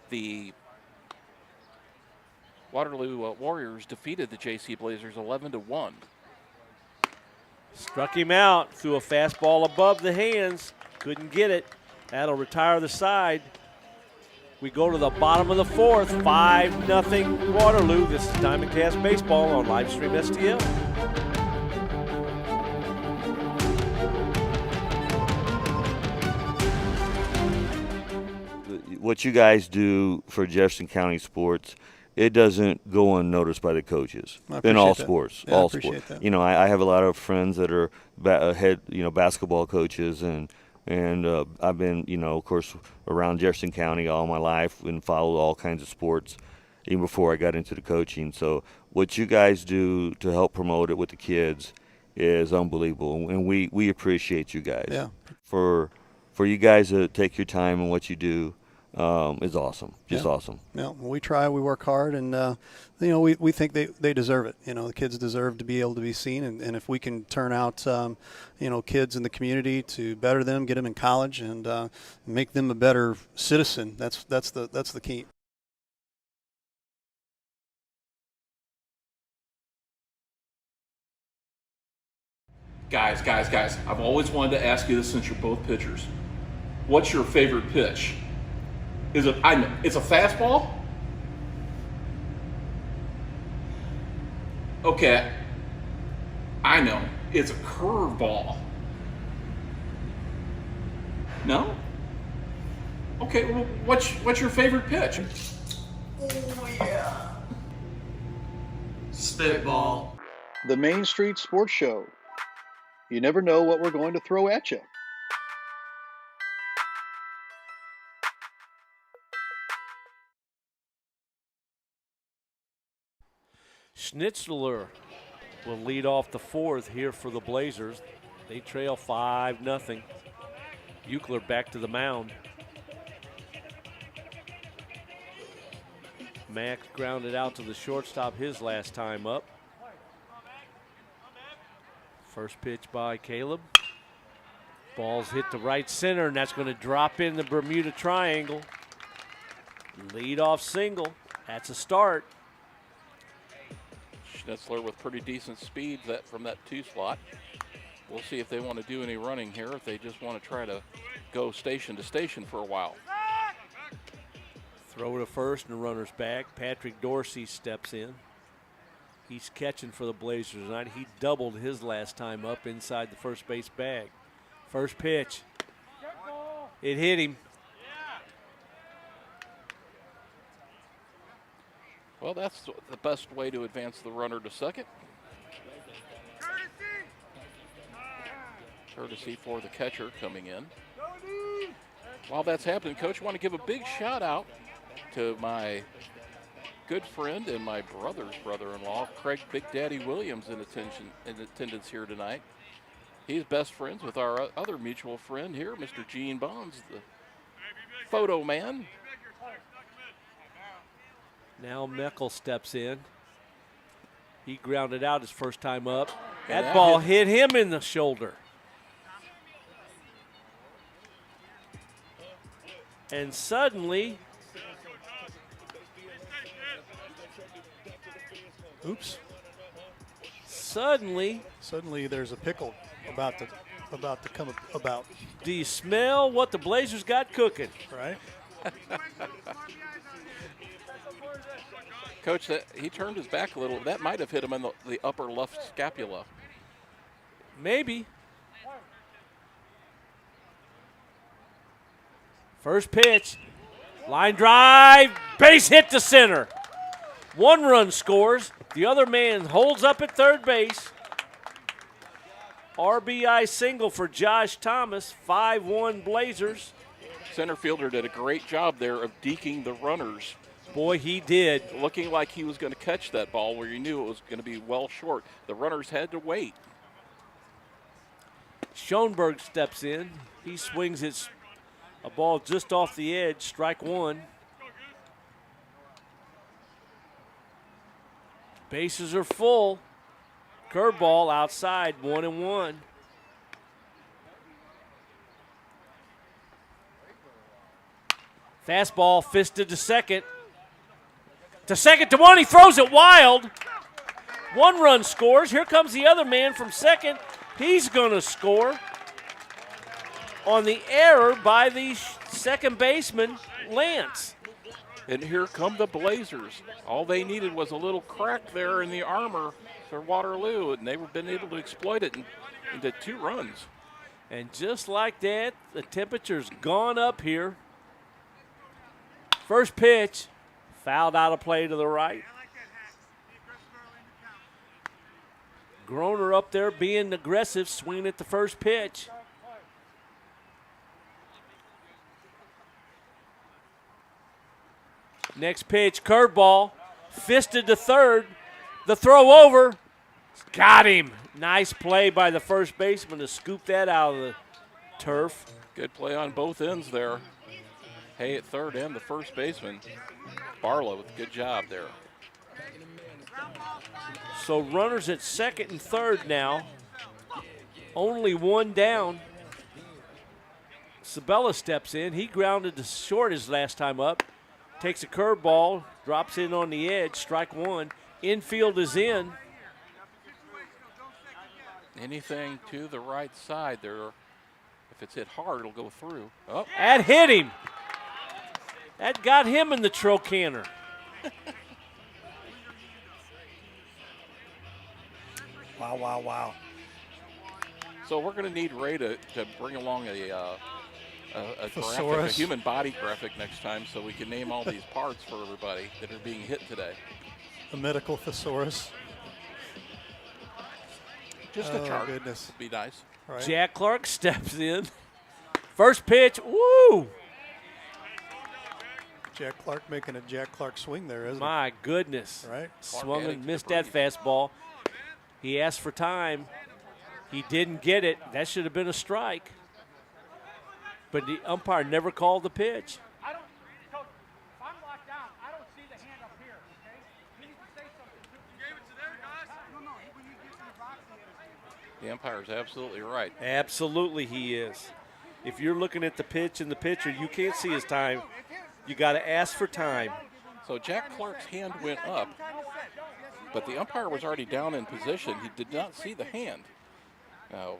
the Waterloo Warriors defeated the JC Blazers 11-1. Struck him out, threw a fastball above the hands, couldn't get it. That'll retire the side. We go to the bottom of the fourth, 5-0 Waterloo. This is Diamond Cast Baseball on Livestream STL. What you guys do for Jefferson County sports, it doesn't go unnoticed by the coaches in all sports. Yeah, all I appreciate sports. that. You know, I have a lot of friends that are head, basketball coaches, and I've been, of course, around Jefferson County all my life and followed all kinds of sports, even before I got into the coaching. So what you guys do to help promote it with the kids is unbelievable, and we appreciate you guys. Yeah. For you guys to take your time and what you do. Is awesome. Just awesome. Yeah, we try, we work hard, and we think they deserve it. The kids deserve to be able to be seen, and if we can turn out kids in the community to better them, get them in college, and make them a better citizen, that's the key. Guys, I've always wanted to ask you this since you're both pitchers. What's your favorite pitch? It's a fastball? Okay, I know. It's a curveball. No? Okay, well, what's your favorite pitch? Oh, yeah. Spitball. The Main Street Sports Show. You never know what we're going to throw at you. Schnitzler will lead off the fourth here for the Blazers. They trail 5-0. Buechler back to the mound. Max grounded out to the shortstop his last time up. First pitch by Caleb. Ball's hit to right center, and that's going to drop in the Bermuda Triangle. Lead-off single. That's a start. Schnitzler with pretty decent speed from that 2 slot. We'll see if they want to do any running here, if they just want to try to go station to station for a while. Throw to first and runner's back. Patrick Dorsey steps in. He's catching for the Blazers tonight. He doubled his last time up inside the first base bag. First pitch. It hit him. Well, that's the best way to advance the runner to second. Courtesy for the catcher coming in. While that's happening, Coach, I want to give a big shout out to my good friend and my brother's brother-in-law, Craig Big Daddy Williams, in attendance here tonight. He's best friends with our other mutual friend here, Mr. Gene Bonds, the photo man. Now Meckel steps in. He grounded out his first time up. That ball hit him in the shoulder. And suddenly, Oops. Suddenly there's a pickle about to come about. Do you smell what the Blazers got cooking? Right. Coach, he turned his back a little. That might have hit him in the upper left scapula. Maybe. First pitch. Line drive. Base hit to center. 1 run scores. The other man holds up at third base. RBI single for Josh Thomas. 5-1 Blazers. Center fielder did a great job there of deking the runners. Boy, he did. Looking like he was going to catch that ball where you knew it was going to be well short. The runners had to wait. Schoenberg steps in. He swings a ball just off the edge, strike 1. Bases are full. Curveball outside, 1-1. Fastball fisted to second. To second to 1, he throws it wild. 1 run scores. Here comes the other man from second. He's going to score on the error by the second baseman, Lance. And here come the Blazers. All they needed was a little crack there in the armor for Waterloo, and they've been able to exploit it into 2 runs. And just like that, the temperature's gone up here. First pitch, fouled out of play to the right. Groner up there being aggressive, swinging at the first pitch. Next pitch, curveball, fisted to third. The throw over, got him. Nice play by the first baseman to scoop that out of the turf. Good play on both ends there. Hay at third and the first baseman, Barlow, with a good job there. So runners at second and third now. Only 1 down. Sabella steps in. He grounded to short his last time up. Takes a curveball, drops in on the edge, strike 1. Infield is in. Anything to the right side there. If it's hit hard, it'll go through. Oh. That hit him. That got him in the trochanter. Wow, wow, wow. So we're going to need Ray to bring along a graphic, a human body graphic next time so we can name all these parts for everybody that are being hit today. A medical thesaurus. Just a chart. Goodness. Would be nice. Right. Jack Clark steps in. First pitch, woo! Jack Clark making a Jack Clark swing there, isn't My goodness. Right. Swung and missed that fastball. He asked for time. He didn't get it. That should have been a strike. But the umpire never called the pitch. I don't, Coach, if I'm locked down, I don't see the hand up here, okay? You need to say something. You gave it to their guys? No, when you get to the box, The umpire's absolutely right. Absolutely he is. If you're looking at the pitch and the pitcher, you can't see his time. You got to ask for time. So Jack Clark's hand went up, but the umpire was already down in position. He did not see the hand. Now,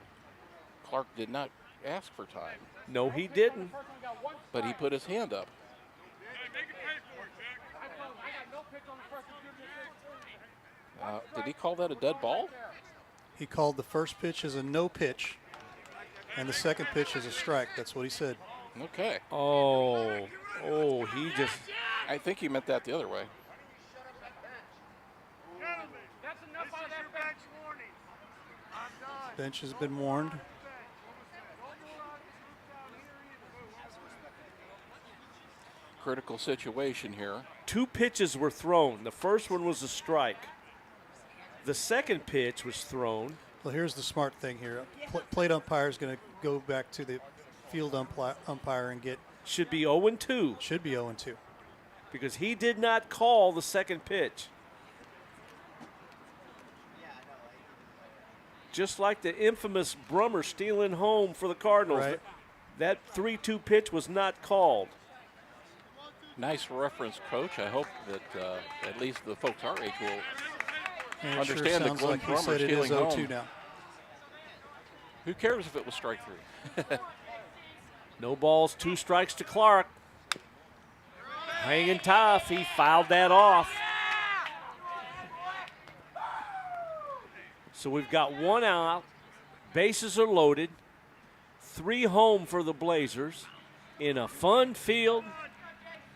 Clark did not ask for time. No, he didn't. But he put his hand up. Did he call that a dead ball? He called the first pitch as a no pitch and the second pitch as a strike. That's what he said. Okay. Oh, he just... I think he meant that the other way. Bench has been warned. Critical situation here. 2 pitches were thrown. The first one was a strike. The second pitch was thrown. Well, here's the smart thing here. Plate umpire is going to go back to the field umpire and get... Should be 0-2. Should be 0-2. Because he did not call the second pitch. Just like the infamous Brummer stealing home for the Cardinals. Right. That 3-2 pitch was not called. Nice reference, Coach. I hope that at least the folks our age will And understand sure that Glenn like he Brummer said it is stealing 0-2 home. now. Who cares if it was strike 3? No balls, 2 strikes to Clark. Hanging tough. He fouled that off. So we've got 1 out. Bases are loaded. 3 home for the Blazers in a fun field,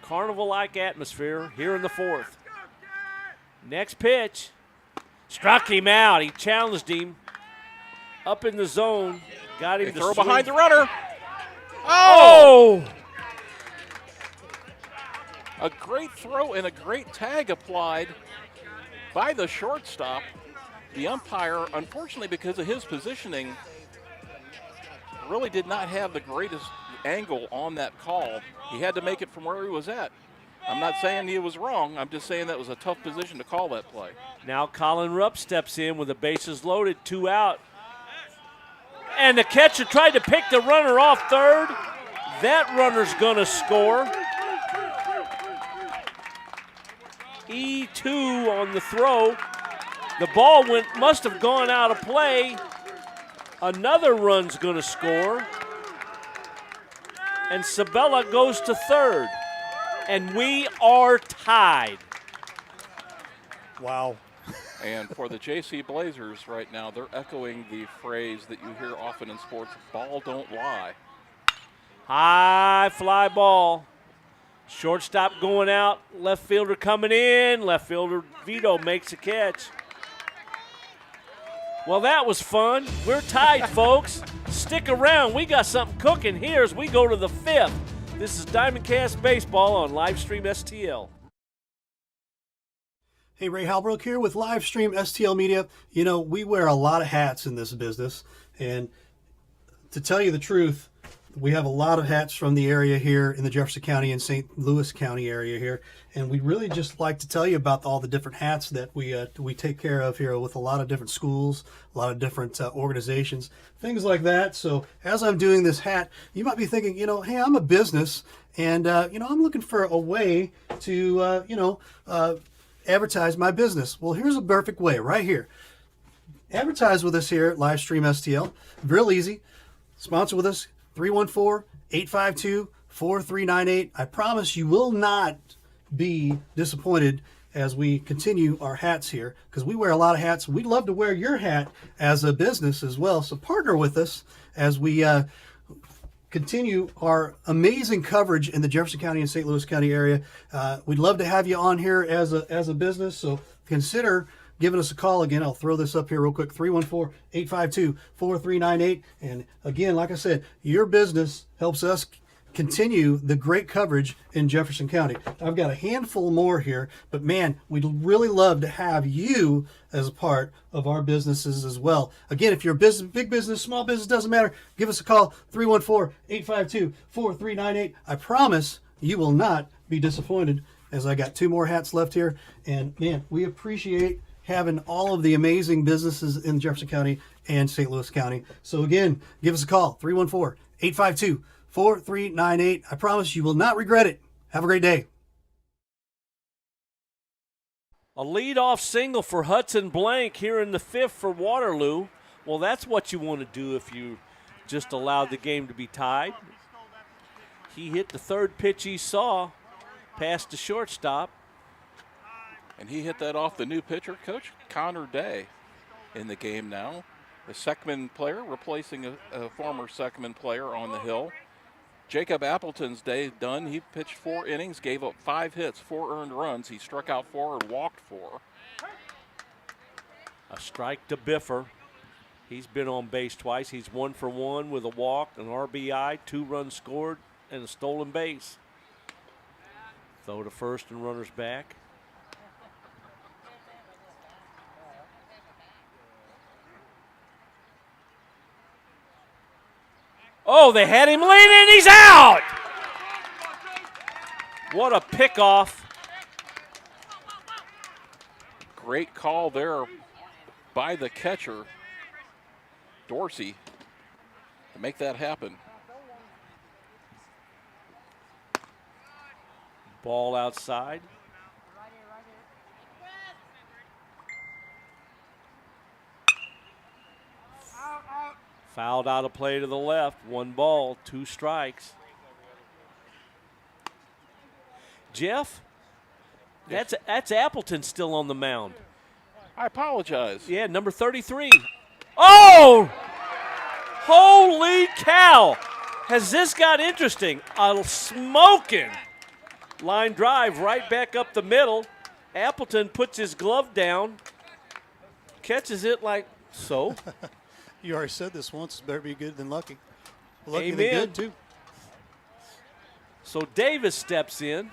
carnival-like atmosphere here in the 4th. Next pitch. Struck him out. He challenged him up in the zone. Got him They to throw swing. behind the runner. Oh! A great throw and a great tag applied by the shortstop. The umpire, unfortunately, because of his positioning, really did not have the greatest angle on that call. He had to make it from where he was at. I'm not saying he was wrong. I'm just saying that was a tough position to call that play. Now Colin Rupp steps in with the bases loaded, 2 out. And the catcher tried to pick the runner off third. That runner's going to score. E2 on the throw. The ball must have gone out of play. Another run's going to score. And Sabella goes to third. And we are tied. Wow. And for the JC Blazers right now, they're echoing the phrase that you hear often in sports, ball don't lie. High fly ball. Shortstop going out, left fielder coming in. Left fielder Vito makes a catch. Well, that was fun. We're tied, folks. Stick around. We got something cooking here as we go to the fifth. This is Diamond Cast Baseball on Livestream STL. Hey, Ray Halbrook here with Livestream STL Media. You know, we wear a lot of hats in this business, and to tell you the truth, we have a lot of hats from the area here in the Jefferson County and St. Louis County area here, and we really just like to tell you about all the different hats that we take care of here with a lot of different schools, a lot of different organizations, things like that. So as I'm doing this hat, you might be thinking, you know, hey, I'm a business, and you know, I'm looking for a way to advertise my business. Well, here's a perfect way right here. Advertise with us here at Livestream STL. Real easy. Sponsor with us. 314-852-4398. I promise you will not be disappointed as we continue our hats here, because we wear a lot of hats. We'd love to wear your hat as a business as well. So partner with us as we continue our amazing coverage in the Jefferson County and St. Louis County area. We'd love to have you on here as a business. So consider giving us a call. Again, I'll throw this up here real quick, 314-852-4398. And again, like I said, your business helps us continue the great coverage in Jefferson County. I've got a handful more here, but man, we'd really love to have you as a part of our businesses as well. Again, if you're a business, big business, small business, doesn't matter, give us a call, 314-852-4398. I promise you will not be disappointed, as I got 2 more hats left here. And man, we appreciate having all of the amazing businesses in Jefferson County and St. Louis County. So again, give us a call, 314-852-4398. I promise you will not regret it. Have a great day. A leadoff single for Hudson Blank here in the fifth for Waterloo. Well, that's what you want to do if you just allowed the game to be tied. He hit the third pitch he saw, past the shortstop. And he hit that off the new pitcher, Coach Connor Day, in the game now. The Seckman player replacing a former Seckman player on the hill. Jacob Appleton's day done. He pitched 4 innings, gave up 5 hits, 4 earned runs. He struck out 4 and walked 4. A strike to Biffer. He's been on base twice. He's 1 for 1 with a walk, an RBI, 2 runs scored, and a stolen base. Throw to first and runners back. Oh, they had him leaning, he's out! What a pickoff. Great call there by the catcher, Dorsey, to make that happen. Ball outside. Fouled out of play to the left. 1 ball, 2 strikes. Jeff, that's Appleton still on the mound. I apologize. Yeah, number 33. Oh! Holy cow! Has this got interesting? A smoking line drive right back up the middle. Appleton puts his glove down, catches it like so. You already said this once. It's better be good than lucky. Lucky Amen. than good, too. So Davis steps in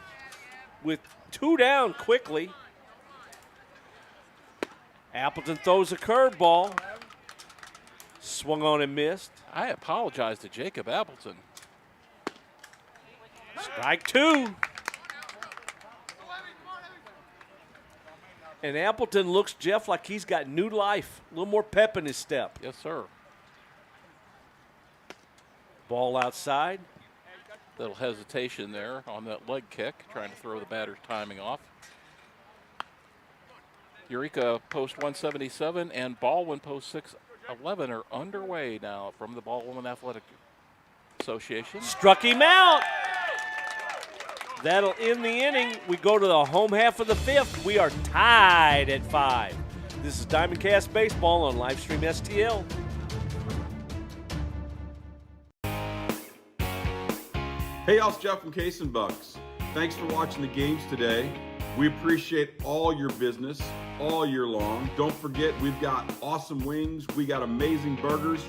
with 2 down quickly. Appleton throws a curveball. Swung on and missed. I apologize to Jacob Appleton. Strike 2. And Appleton looks, Jeff, like he's got new life. A little more pep in his step. Yes, sir. Ball outside. Little hesitation there on that leg kick, trying to throw the batter's timing off. Eureka post 177 and Baldwin post 11 are underway now from the Ballwoman Athletic Association. Struck him out. That'll end the inning. We go to the home half of the fifth. We are tied at 5. This is Diamond Cast Baseball on Livestream STL. Hey, y'all, it's Jeff from Case and Bucks. Thanks for watching the games today. We appreciate all your business all year long. Don't forget, we've got awesome wings, we got amazing burgers,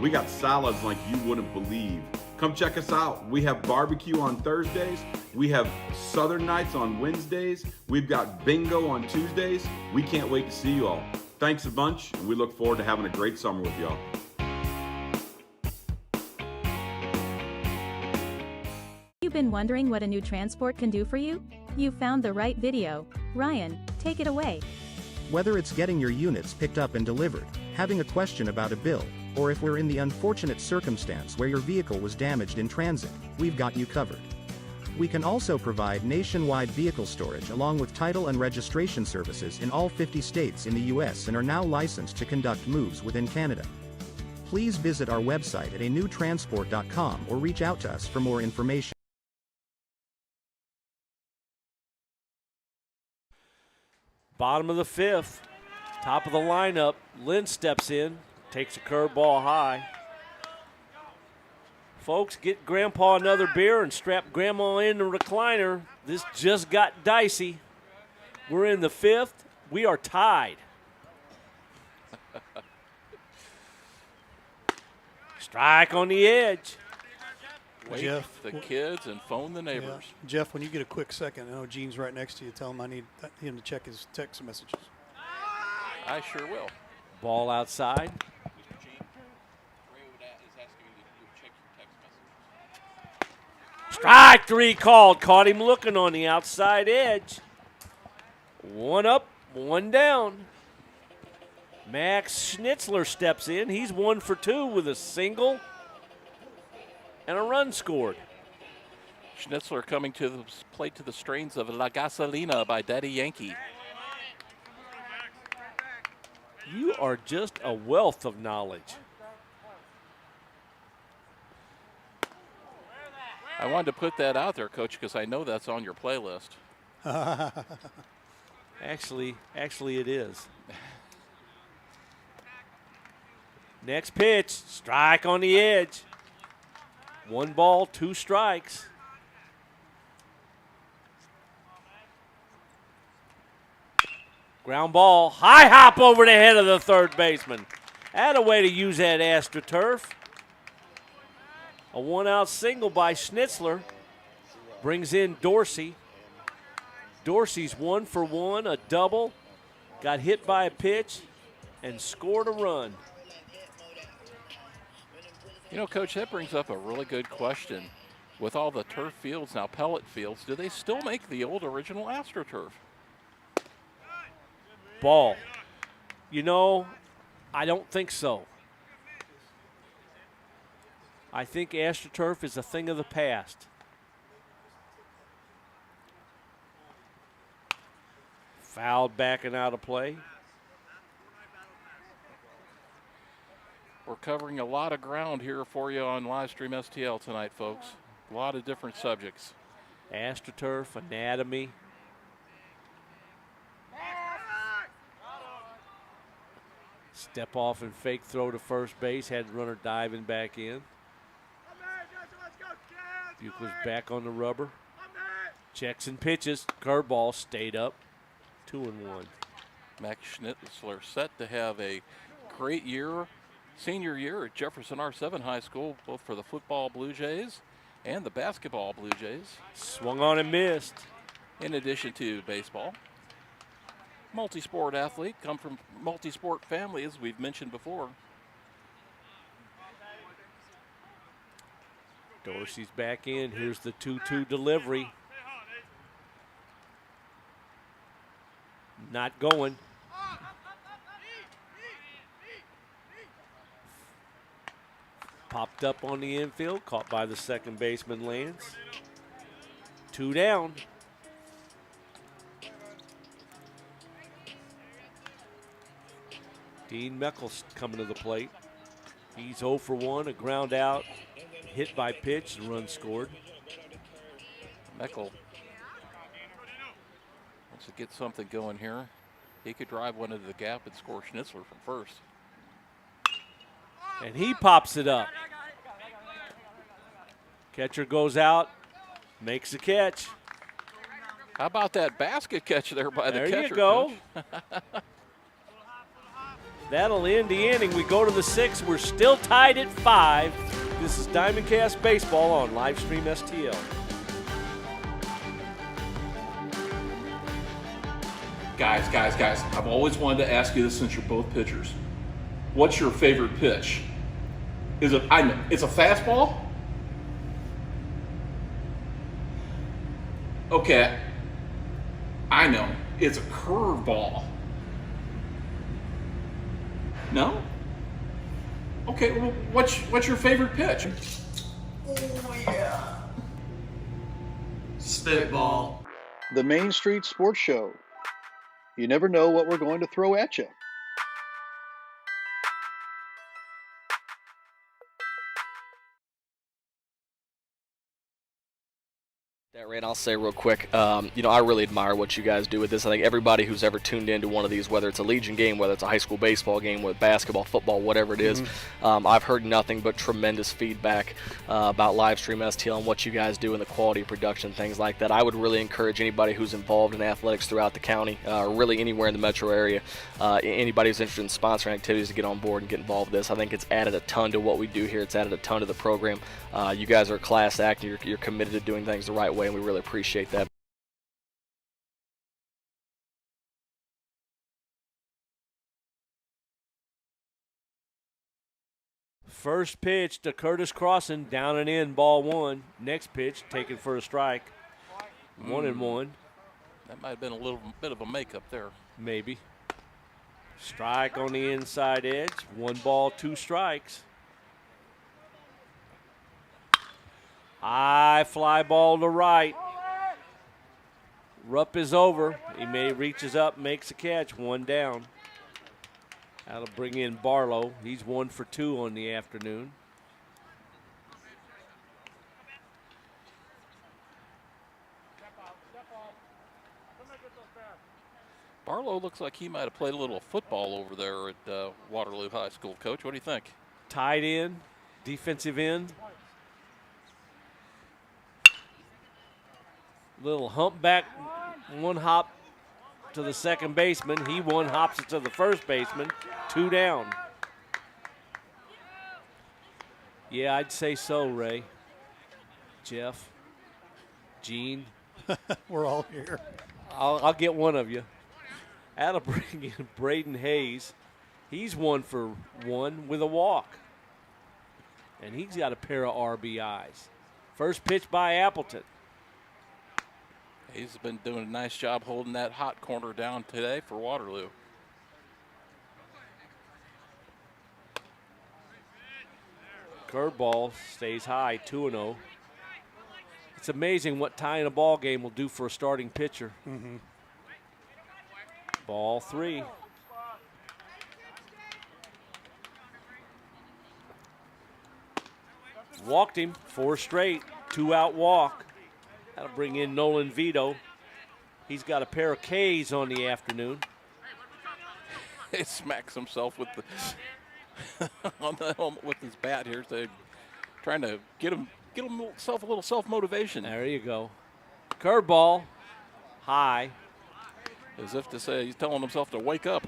we got salads like you wouldn't believe. Come check us out. We have barbecue on Thursdays, we have Southern Nights on Wednesdays, we've got bingo on Tuesdays. We can't wait to see you all. Thanks a bunch, and we look forward to having a great summer with y'all. You've been wondering what a new transport can do for you? You found the right video. Ryan, take it away. Whether it's getting your units picked up and delivered, having a question about a bill, or if we're in the unfortunate circumstance where your vehicle was damaged in transit, we've got you covered. We can also provide nationwide vehicle storage along with title and registration services in all 50 states in the U.S. and are now licensed to conduct moves within Canada. Please visit our website at anewtransport.com or reach out to us for more information. Bottom of the fifth, top of the lineup. Lynn steps in, takes a curveball high. Folks, get Grandpa another beer and strap Grandma in the recliner. This just got dicey. We're in the fifth. We are tied. Strike on the edge. Wake Jeff, the kids and phone the neighbors. Yeah. Jeff, when you get a quick second, I know Gene's right next to you. Tell him I need him to check his text messages. I sure will. Ball outside. Strike 3 called. Caught him looking on the outside edge. 1 up, 1 down. Max Schnitzler steps in. He's 1 for 2 with a single and a run scored. Schnitzler coming to the plate to the strains of La Gasolina by Daddy Yankee. You are just a wealth of knowledge. I wanted to put that out there, Coach, because I know that's on your playlist. Actually it is. Next pitch, strike on the edge. 1 ball, 2 strikes. Ground ball, high hop over the head of the third baseman. Add a way to use that AstroTurf. A 1-out single by Schnitzler brings in Dorsey. Dorsey's 1 for 1, a double, got hit by a pitch, and scored a run. You know, Coach, that brings up a really good question. With all the turf fields, now pellet fields, do they still make the old original AstroTurf? Ball. You know, I don't think so. I think AstroTurf is a thing of the past. Fouled backing out of play. We're covering a lot of ground here for you on Livestream STL tonight, folks. A lot of different subjects. AstroTurf, anatomy. Step off and fake throw to first base. Had the runner diving back in. Buechler's back on the rubber. Checks and pitches. Curveball stayed up. 2-1. Max Schnitzler set to have a great year, senior year at Jefferson R7 High School, both for the football Blue Jays and the basketball Blue Jays. Swung on and missed. In addition to baseball. Multi-sport athlete, come from multi-sport family, as we've mentioned before. Dorsey's back in. Here's the 2-2 delivery. Not going. Popped up on the infield, caught by the second baseman, Lance. 2 down. Dean Meckel's coming to the plate. He's 0 for 1, a ground out, hit by pitch, and run scored. Meckel wants to get something going here. He could drive one into the gap and score Schnitzler from first. And he pops it up. Catcher goes out, makes the catch. How about that basket catch there by the catcher? There you go. That'll end the inning. We go to the 6th. We're still tied at 5. This is Diamondcast Baseball on Livestream STL. Guys, I've always wanted to ask you this since you're both pitchers. What's your favorite pitch? It's a fastball? Okay, I know. It's a curveball. No? Okay, well, what's your favorite pitch? Oh, yeah. Spitball. The Main Street Sports Show. You never know what we're going to throw at you. And I'll say real quick, I really admire what you guys do with this. I think everybody who's ever tuned into one of these, whether it's a Legion game, whether it's a high school baseball game, whether basketball, football, whatever it is, I've heard nothing but tremendous feedback about Livestream STL and what you guys do and the quality of production, things like that. I would really encourage anybody who's involved in athletics throughout the county, or really anywhere in the metro area, anybody who's interested in sponsoring activities to get on board and get involved with this. I think it's added a ton to what we do here. It's added a ton to the program. You guys are a class act, and you're committed to doing things the right way, and we really appreciate that. First pitch to Curtis Crossan, down and in, ball 1. Next pitch, taken for a strike. 1-1. That might have been a little bit of a makeup there. Maybe. Strike on the inside edge. 1 ball, 2 strikes. High fly ball to right. Rupp is over. He reaches up, makes a catch. 1 down. That'll bring in Barlow. He's 1 for 2 on the afternoon. Barlow looks like he might have played a little football over there at Waterloo High School. Coach, what do you think? Tight end, defensive end. Little humpback, 1 hop to the second baseman. He 1 hops it to the first baseman. 2 down. Yeah, I'd say so, Ray. Jeff, Gene. We're all here. I'll get one of you. That'll bring in Braden Hayes. He's 1 for 1 with a walk. And he's got a pair of RBIs. First pitch by Appleton. He's been doing a nice job holding that hot corner down today for Waterloo. Curveball stays high, 2-0. It's amazing what tying a ball game will do for a starting pitcher. Ball 3. Walked him, 4 straight, 2-out walk. That'll bring in Nolan Vito. He's got a pair of Ks on the afternoon. He smacks himself with the on the helmet with his bat here, so trying to get himself a little self-motivation. There you go. Curveball, high. As if to say he's telling himself to wake up.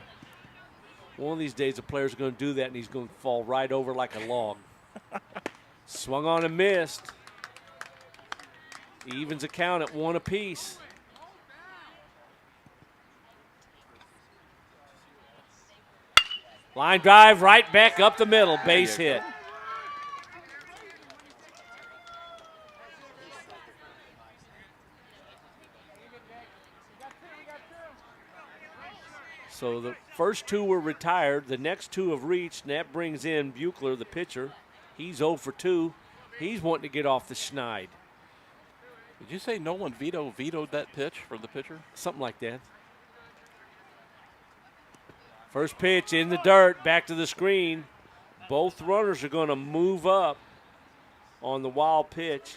One of these days, the player's going to do that, and he's going to fall right over like a log. Swung on and missed. Evens a count at 1 apiece. Line drive right back up the middle, base hit. So the first 2 were retired. The next 2 have reached, and that brings in Buechler, the pitcher. He's 0 for 2. He's wanting to get off the schneid. Did you say Nolan Vito vetoed that pitch from the pitcher? Something like that. First pitch in the dirt, back to the screen. Both runners are going to move up on the wild pitch.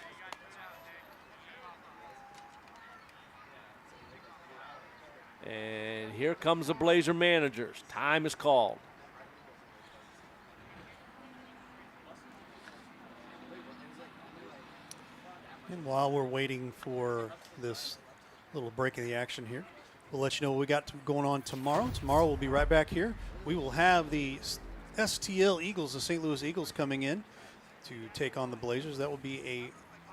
And here comes the Blazer managers. Time is called. And while we're waiting for this little break in the action here, we'll let you know what we got going on tomorrow. Tomorrow we'll be right back here. We will have the STL Eagles, the St. Louis Eagles, coming in to take on the Blazers. That will be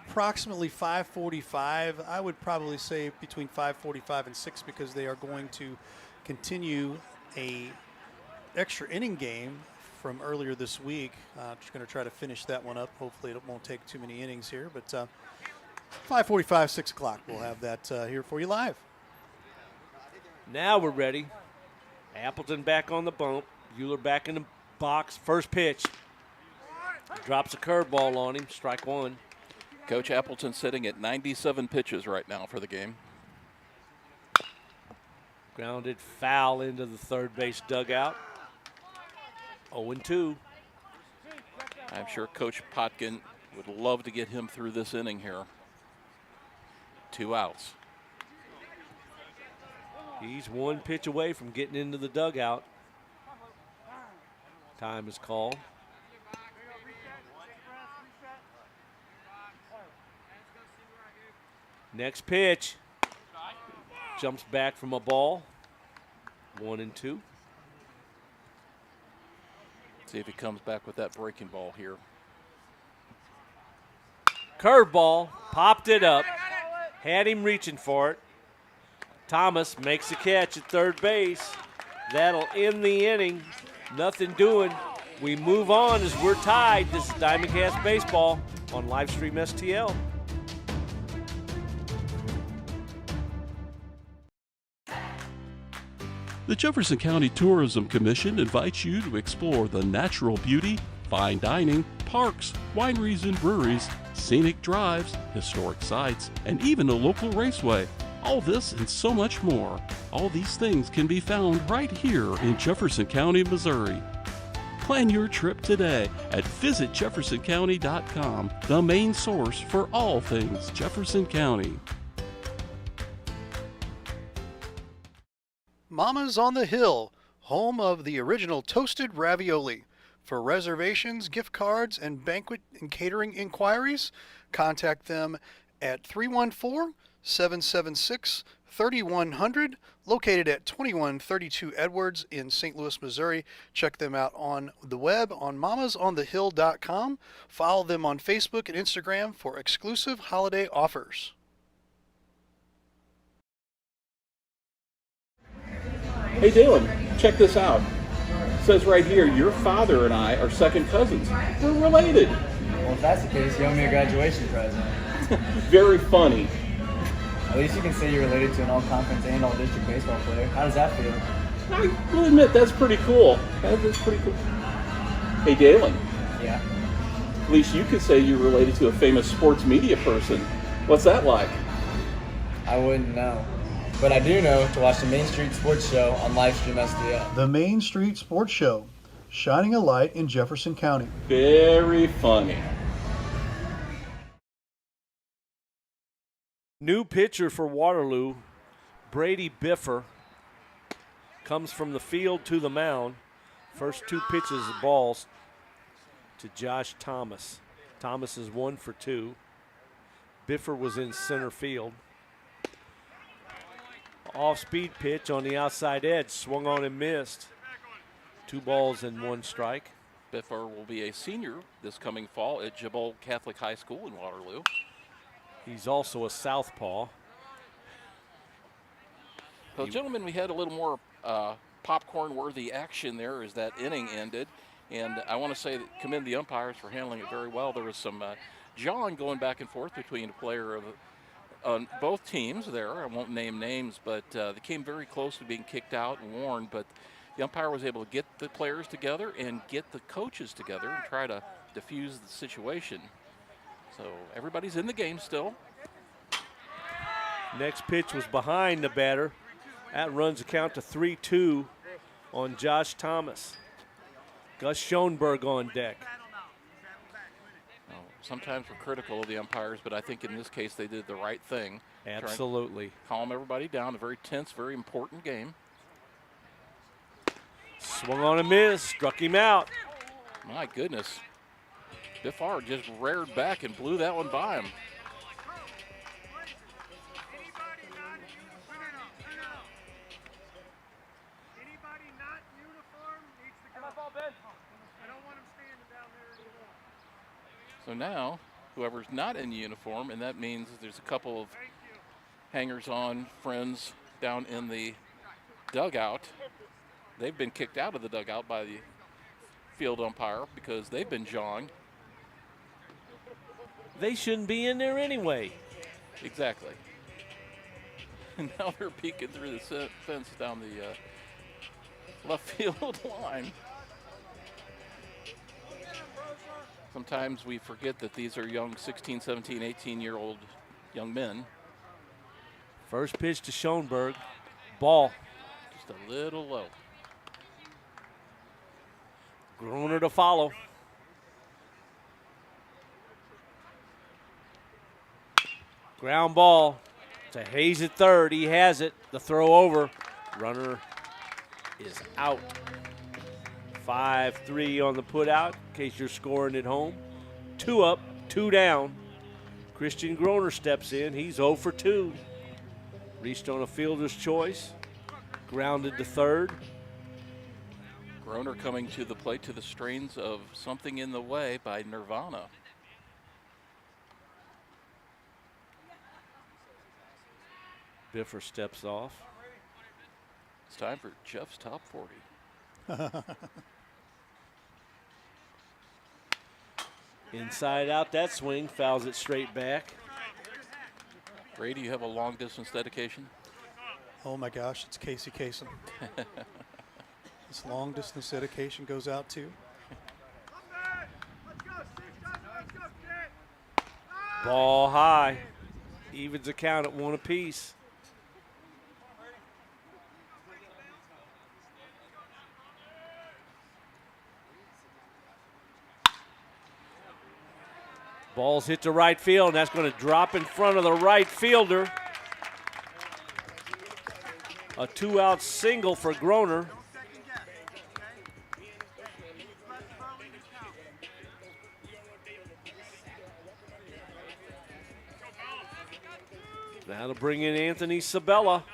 approximately 5:45. I would probably say between 5:45 and 6, because they are going to continue a extra inning game from earlier this week. Just going to try to finish that one up. Hopefully it won't take too many innings here, but 5:45, 6 o'clock, we'll have that here for you live. Now we're ready. Appleton back on the bump. Euler back in the box. First pitch. Drops a curveball on him. Strike one. Coach Appleton sitting at 97 pitches right now for the game. Grounded foul into the third base dugout. 0-2. I'm sure Coach Potkin would love to get him through this inning here. 2 outs. He's one pitch away from getting into the dugout. Time is called. Next pitch. Jumps back from a ball. 1-2. See if he comes back with that breaking ball here. Curveball. Popped it up. Had him reaching for it. Thomas makes the catch at third base. That'll end the inning. Nothing doing. We move on as we're tied. This is Diamondcast Baseball on Livestream STL. The Jefferson County Tourism Commission invites you to explore the natural beauty, fine dining, parks, wineries and breweries, scenic drives, historic sites, and even a local raceway. All this and so much more. All these things can be found right here in Jefferson County, Missouri. Plan your trip today at visitjeffersoncounty.com, the main source for all things Jefferson County. Mama's on the Hill, home of the original toasted ravioli. For reservations, gift cards, and banquet and catering inquiries, contact them at 314-776-3100, located at 2132 Edwards in St. Louis, Missouri. Check them out on the web on mamasonthehill.com. Follow them on Facebook and Instagram for exclusive holiday offers. Hey, Dalen, check this out. It says right here, your father and I are second cousins. We're related. Well, if that's the case, you owe me a graduation present. Very funny. At least you can say you're related to an all-conference and all-district baseball player. How does that feel? I will admit, that's pretty cool. That's pretty cool. Hey, Dalen. Yeah? At least you could say you're related to a famous sports media person. What's that like? I wouldn't know. But I do know to watch the Main Street Sports Show on Livestream STL. The Main Street Sports Show, shining a light in Jefferson County. Very funny. New pitcher for Waterloo, Brady Biffer, comes from the field to the mound. First 2 pitches of balls to Josh Thomas. Thomas is 1 for 2. Biffer was in center field. Off-speed pitch on the outside edge, swung on and missed. 2 balls and 1 strike. Biffer will be a senior this coming fall at Jabot Catholic High School in Waterloo. He's also a southpaw. Well, gentlemen, we had a little more popcorn-worthy action there as that inning ended. And I want to say that commend the umpires for handling it very well. There was some jawing going back and forth between a player of on both teams there. I won't name names, but they came very close to being kicked out and warned. But the umpire was able to get the players together and get the coaches together and try to diffuse the situation. So everybody's in the game still. Next pitch was behind the batter. That runs the count to 3-2 on Josh Thomas. Gus Schoenberg on deck. Sometimes we're critical of the umpires, but I think in this case they did the right thing. Absolutely. Calm everybody down. A very tense, very important game. Swung on a miss, struck him out. My goodness. Biffard just reared back and blew that one by him. So now, whoever's not in uniform, and that means there's a couple of hangers-on friends down in the dugout. They've been kicked out of the dugout by the field umpire because they've been jawing. They shouldn't be in there anyway. Exactly. And now they're peeking through the fence down the left field line. Sometimes we forget that these are young 16, 17, 18-year-old young men. First pitch to Schoenberg. Ball. Just a little low. Groner to follow. Ground ball to Hayes at third. He has it. The throw over. Runner is out. 5-3 on the put out, in case you're scoring at home. 2 up, 2 down. Christian Groner steps in. He's 0 for 2. Reached on a fielder's choice. Grounded to third. Groner coming to the plate to the strains of Something in the Way by Nirvana. Biffer steps off. It's time for Jeff's Top 40. Inside out that swing, fouls it straight back. Ray, do you have a long distance dedication? Oh my gosh, it's Casey Kasem. This long distance dedication goes out to. Ball high. Evens the count at 1 apiece. Ball's hit to right field, and that's going to drop in front of the right fielder. A 2-out single for Groner. That'll bring in Anthony Sabella.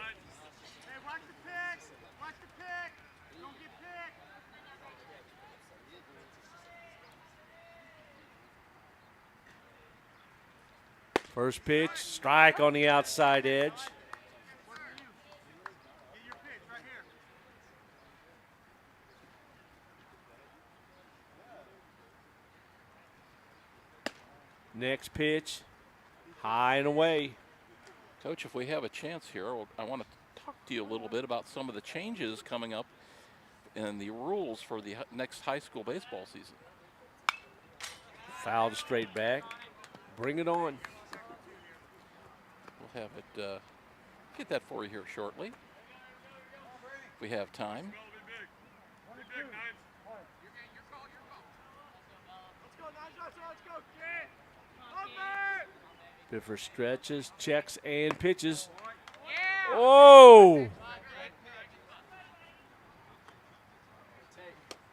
First pitch, strike on the outside edge. Next pitch, high and away. Coach, if we have a chance here, I want to talk to you a little bit about some of the changes coming up in the rules for the next high school baseball season. Fouled straight back. Bring it on. We'll have it, get that for you here shortly. If we have time. Biffer stretches, checks, and pitches. Oh!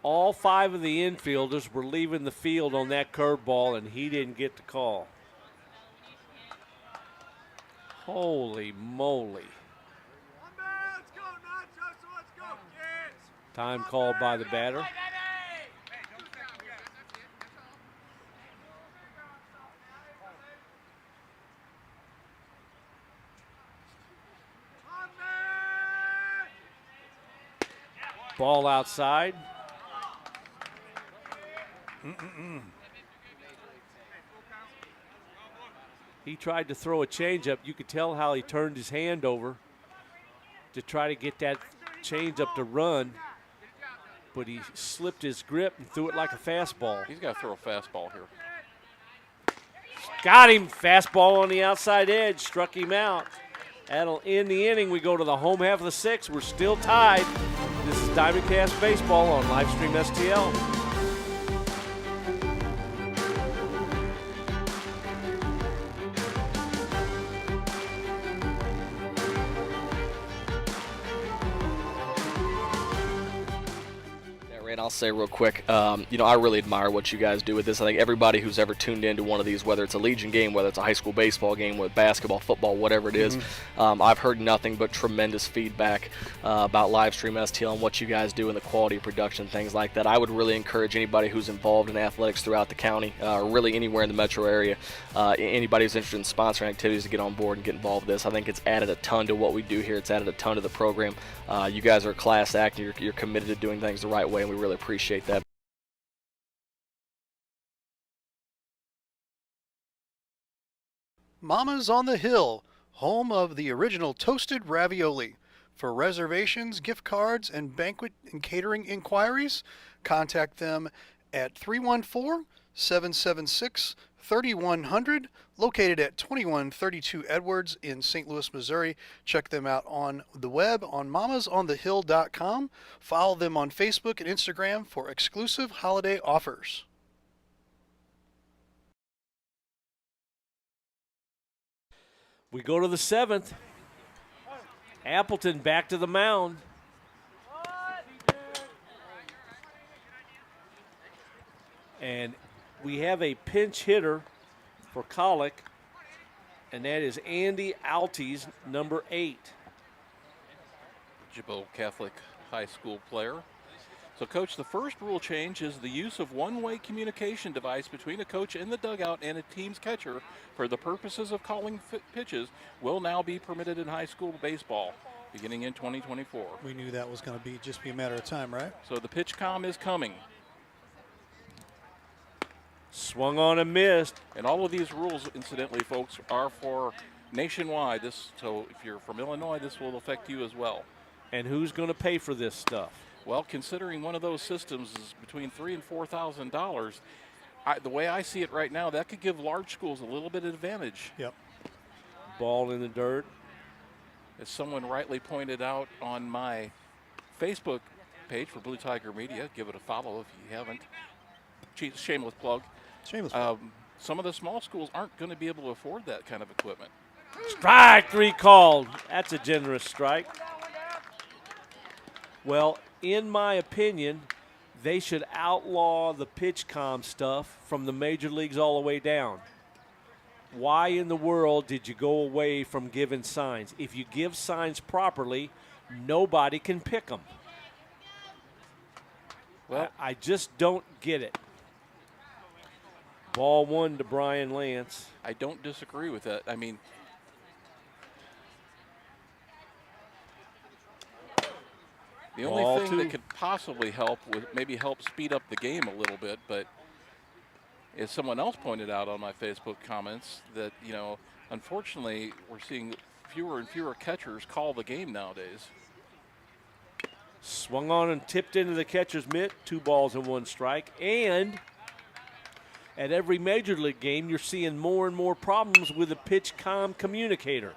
All 5 of the infielders were leaving the field on that curveball, and he didn't get the call. Holy moly. Time called by the batter. Ball outside. He tried to throw a changeup. You could tell how he turned his hand over to try to get that changeup to run, but he slipped his grip and threw it like a fastball. He's got to throw a fastball here. Got him. Fastball on the outside edge. Struck him out. That'll end the inning. We go to the home half of the 6th. We're still tied. This is Diamondcast Baseball on Livestream STL. I'll say real quick, I really admire what you guys do with this. I think everybody who's ever tuned into one of these, whether it's a Legion game, whether it's a high school baseball game, with basketball, football, whatever it is, I've heard nothing but tremendous feedback about Livestream STL and what you guys do and the quality of production, things like that. I would really encourage anybody who's involved in athletics throughout the county, or really anywhere in the metro area, anybody who's interested in sponsoring activities to get on board and get involved with this. I think it's added a ton to what we do here. It's added a ton to the program. You guys are a class act, and you're committed to doing things the right way, and we really appreciate that. Mama's on the Hill, home of the original toasted ravioli. For reservations, gift cards, and banquet and catering inquiries, contact them at 314-776-3100, located at 2132 Edwards in St. Louis, Missouri. Check them out on the web on mamasonthehill.com. Follow them on Facebook and Instagram for exclusive holiday offers. We go to the 7th. Appleton back to the mound. And we have a pinch hitter for Colic, and that is Andy Alties, number 8. Jabot Catholic High School player. So, Coach, the first rule change is the use of one-way communication device between a coach in the dugout and a team's catcher for the purposes of calling pitches will now be permitted in high school baseball beginning in 2024. We knew that was going to be a matter of time, right? So the pitch comm is coming. Swung on and missed. And all of these rules, incidentally, folks, are for nationwide. So if you're from Illinois, this will affect you as well. And who's going to pay for this stuff? Well, considering one of those systems is between $3,000 and $4,000, the way I see it right now, that could give large schools a little bit of advantage. Yep. Ball in the dirt. As someone rightly pointed out on my Facebook page for Blue Tiger Media, give it a follow if you haven't. Shameless plug. Shameless plug. Some of the small schools aren't going to be able to afford that kind of equipment. Strike 3 called. That's a generous strike. Well, in my opinion, they should outlaw the pitch comm stuff from the major leagues all the way down. Why in the world did you go away from giving signs? If you give signs properly, nobody can pick them. Well, I just don't get it. Ball 1 to Brian Lance. I don't disagree with that. I mean, the only thing that could possibly help with maybe help speed up the game a little bit, but as someone else pointed out on my Facebook comments, that, unfortunately, we're seeing fewer and fewer catchers call the game nowadays. Swung on and tipped into the catcher's mitt. 2 balls and 1 strike. And at every major league game, you're seeing more and more problems with the pitch comm communicator.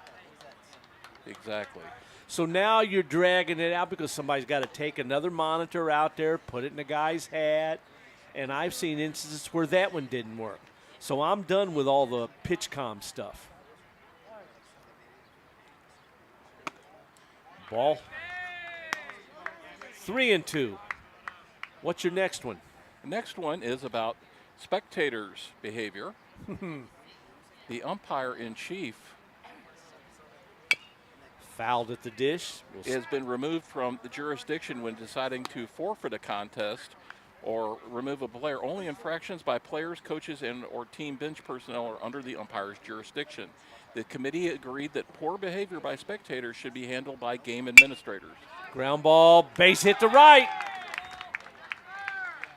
Exactly. So now you're dragging it out because somebody's got to take another monitor out there, put it in a guy's hat. And I've seen instances where that one didn't work. So I'm done with all the pitch comm stuff. Ball. 3-2. What's your next one? The next one is about spectators' behavior. The umpire-in-chief fouled at the dish. Has been removed from the jurisdiction when deciding to forfeit a contest or remove a player. Only infractions by players, coaches, and or team bench personnel are under the umpire's jurisdiction. The committee agreed that poor behavior by spectators should be handled by game administrators. Ground ball, base hit to right.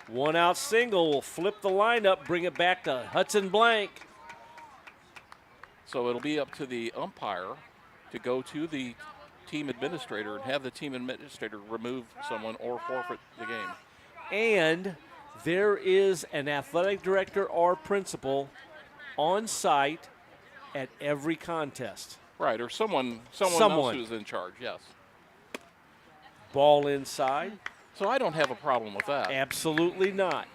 1 out single will flip the lineup, bring it back to Hudson Blank. So it'll be up to the umpire to go to the team administrator and have the team administrator remove someone or forfeit the game. And there is an athletic director or principal on site at every contest. Right, or someone else who's in charge, yes. Ball inside. So I don't have a problem with that. Absolutely not.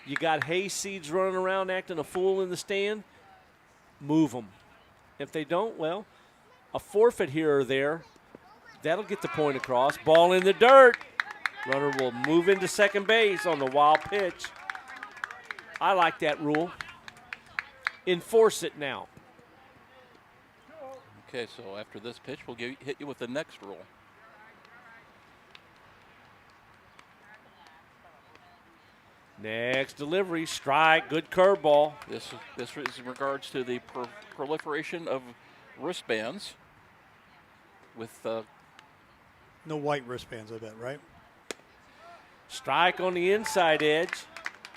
You got hayseeds running around acting a fool in the stand, move them. If they don't, well, a forfeit here or there, that'll get the point across. Ball in the dirt. Runner will move into second base on the wild pitch. I like that rule. Enforce it now. Okay, so after this pitch, we'll hit you with the next rule. Next delivery, strike, good curveball. This is in regards to the proliferation of wristbands with no white wristbands, I bet, right? Strike on the inside edge.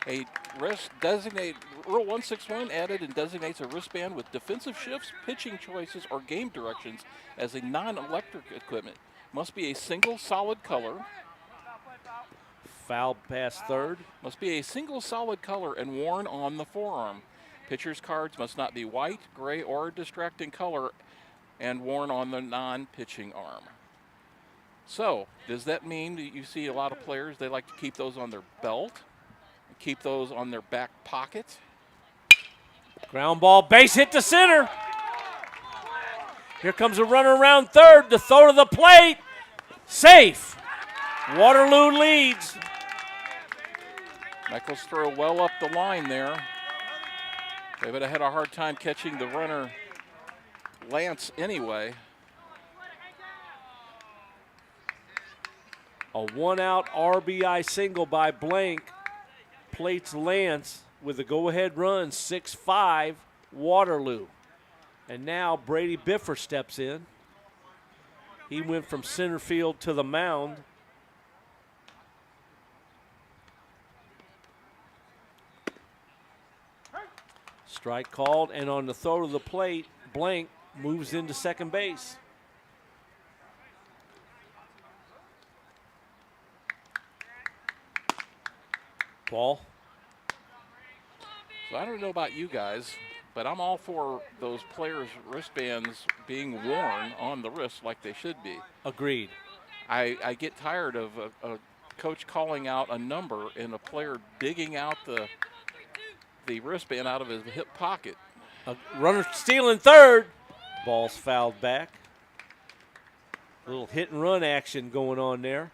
A Rule 161 added and designates a wristband with defensive shifts, pitching choices, or game directions as a non-electric equipment. Must be a single solid color. Foul past third. Must be a single solid color and worn on the forearm. Pitcher's cards must not be white, gray, or distracting color and worn on the non-pitching arm. So, does that mean that you see a lot of players, they like to keep those on their belt, keep those on their back pocket? Ground ball, base hit to center. Here comes a runner around third, the throw to the plate. Safe. Waterloo leads. Michaels throw well up the line there. They would have had a hard time catching the runner, Lance, anyway. A one-out RBI single by Blank plates Lance with a go-ahead run, 6-5, Waterloo. And now Brady Biffer steps in. He went from center field to the mound. Strike called, and on the throw to the plate, Blank moves into second base. Ball. So I don't know about you guys, but I'm all for those players' wristbands being worn on the wrist like they should be. Agreed. I get tired of a coach calling out a number and a player digging out the wristband out of his hip pocket. A runner stealing third. Ball's fouled back. A little hit and run action going on there.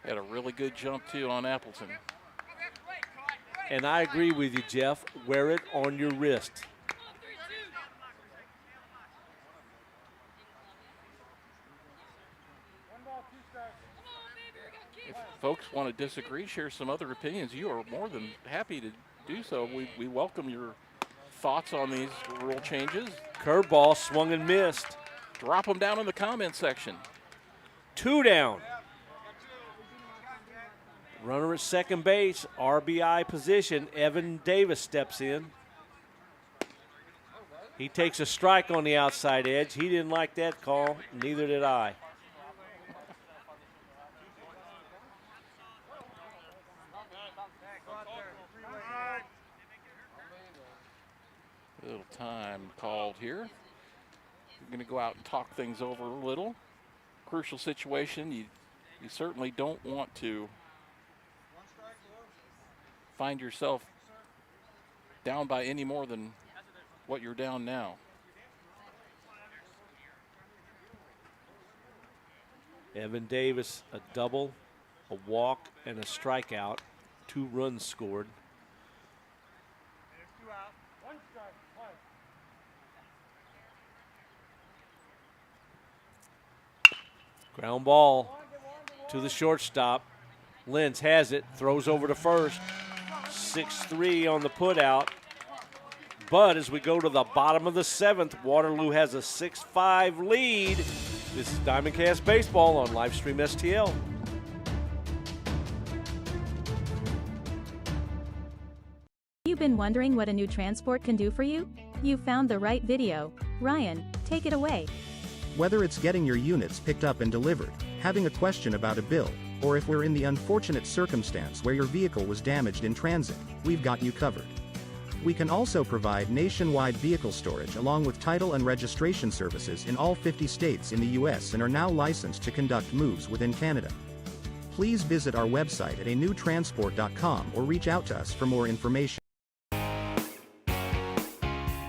Had a really good jump, too, on Appleton. And I agree with you, Jeff. Wear it on your wrist. If folks want to disagree, share some other opinions, you are more than happy to do so. We welcome your thoughts on these rule changes. Curveball swung and missed. Drop them down in the comment section. 2 down. Runner at second base, RBI position. Evan Davis steps in. He takes a strike on the outside edge. He didn't like that call. Neither did I. A little time called here. We're going to go out and talk things over a little. Crucial situation. You certainly don't want to find yourself down by any more than what you're down now. Evan Davis, a double, a walk, and a strikeout. 2 runs scored. Ground ball to the shortstop. Lentz has it, throws over to first. 6-3 on the putout. But as we go to the bottom of the 7th, Waterloo has a 6-5 lead. This is Diamondcast Baseball on Livestream STL. You've been wondering what a new transport can do for you? You found the right video. Ryan, take it away. Whether it's getting your units picked up and delivered, having a question about a bill, or if we're in the unfortunate circumstance where your vehicle was damaged in transit, we've got you covered. We can also provide nationwide vehicle storage along with title and registration services in all 50 states in the U.S. and are now licensed to conduct moves within Canada. Please visit our website at anewtransport.com or reach out to us for more information.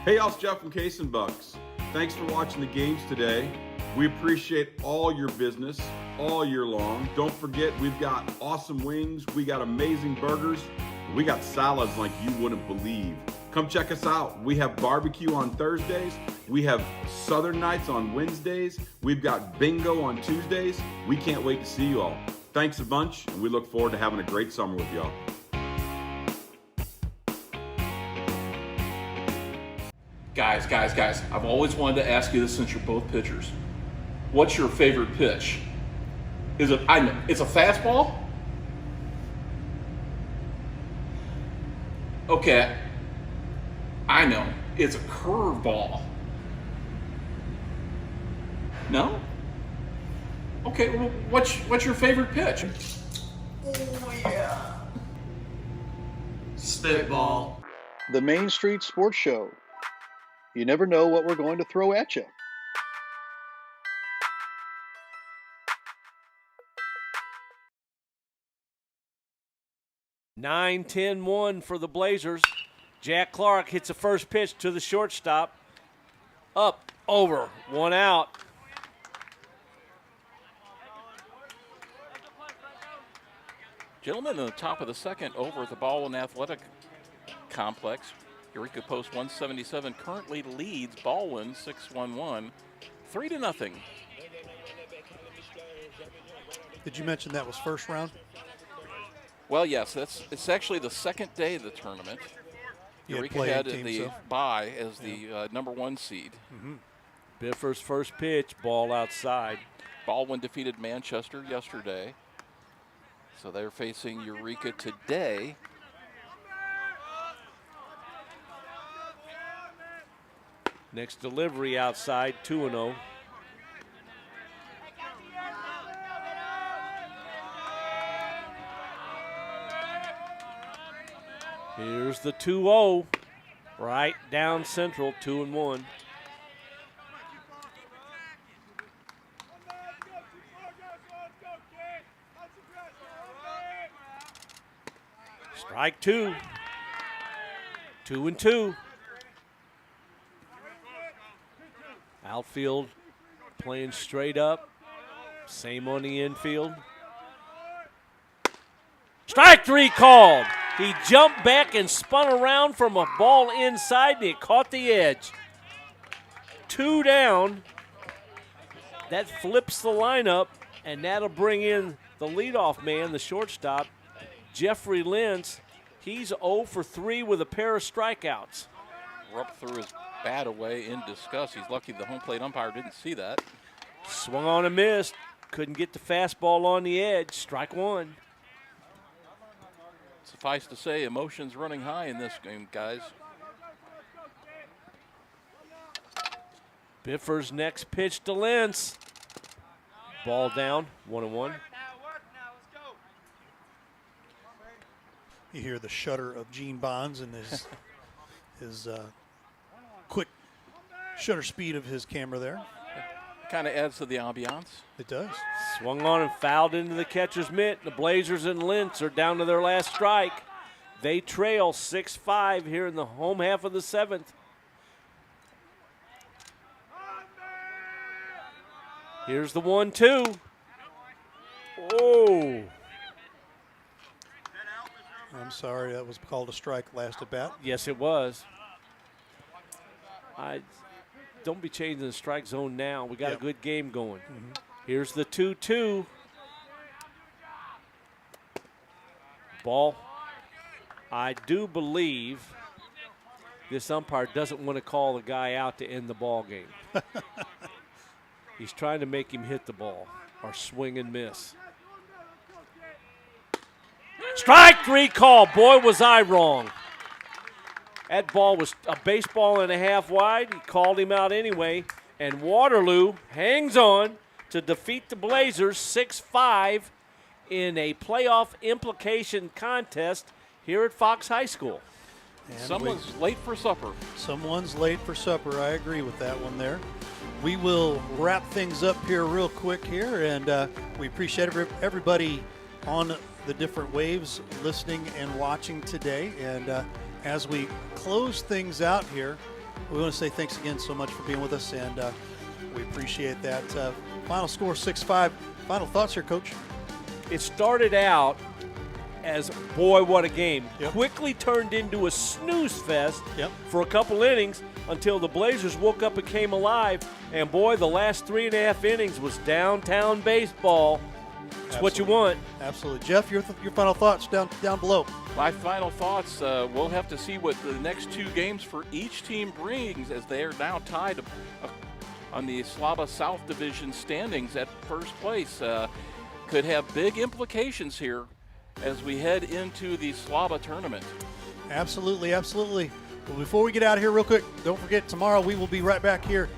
Hey, y'all, it's Jeff from Case and Bucks. Thanks for watching the games today. We appreciate all your business all year long. Don't forget, we've got awesome wings, we got amazing burgers, we got salads like you wouldn't believe. Come check us out. We have barbecue on Thursdays. We have Southern Nights on Wednesdays. We've got bingo on Tuesdays. We can't wait to see you all. Thanks a bunch, and we look forward to having a great summer with y'all. Guys, I've always wanted to ask you this since you're both pitchers. What's your favorite pitch? It's a fastball? Okay, I know. It's a curveball. No? Okay, well, what's your favorite pitch? Oh, yeah. Spitball. The Main Street Sports Show. You never know what we're going to throw at you. Nine, 10-1 for the Blazers. Jack Clark hits the first pitch to the shortstop. Up, over, one out. Gentlemen, in the top of the second, over at the Baldwin Athletic Complex, Eureka Post 177 currently leads Baldwin 6-1-1, 3-0. Did you mention that was first round? Well, yes, it's actually the second day of the tournament. Eureka had the bye as the number one seed. Biffer's first pitch, ball outside. Baldwin defeated Manchester yesterday, so they're facing Eureka today. Next delivery outside, 2-0. Here's the 2-0. Right down central, 2-1. Strike two. 2-2. Outfield playing straight up. Same on the infield. Strike three called. He jumped back and spun around from a ball inside, and it caught the edge. 2 down. That flips the lineup, and that'll bring in the leadoff man, the shortstop, Jeffrey Lentz. He's 0 for 3 with a pair of strikeouts. Rupp threw his bat away in disgust. He's lucky the home plate umpire didn't see that. Swung on and missed. Couldn't get the fastball on the edge. Strike one. Suffice to say, emotions running high in this game, guys. Biffer's next pitch to Lentz. Ball down, 1-1. You hear the shudder of Gene Bonds and his quick shutter speed of his camera there. Kind of adds to the ambiance. It does. Swung on and fouled into the catcher's mitt. The Blazers and Lentz are down to their last strike. They trail 6-5 here in the home half of the seventh. Here's the 1-2. Oh. I'm sorry, that was called a strike last at bat. Yes, it was. Don't be changing the strike zone now. We got a good game going. Here's the 2-2. Ball. I do believe this umpire doesn't want to call the guy out to end the ball game. He's trying to make him hit the ball or swing and miss. Strike three call. Boy, was I wrong. That ball was a baseball and a half wide. He called him out anyway. And Waterloo hangs on to defeat the Blazers 6-5 in a playoff implication contest here at Fox High School. And someone's late for supper. Someone's late for supper. I agree with that one there. We will wrap things up here real quick here, and we appreciate everybody on the different waves listening and watching today. And as we close things out here, we want to say thanks again so much for being with us, and we appreciate that. Final score 6-5. Final thoughts here, Coach? It started out as, boy, what a game. Yep. Quickly turned into a snooze fest Yep. for a couple innings until the Blazers woke up and came alive. And, boy, the last 3.5 innings was downtown baseball. It's what you want. Absolutely. Jeff, your final thoughts down below. My final thoughts, we'll have to see what the next two games for each team brings, as they are now tied on the Slava South Division standings at first place. Could have big implications here as we head into the Slava tournament. Absolutely, absolutely. Well, before we get out of here real quick, don't forget tomorrow we will be right back here,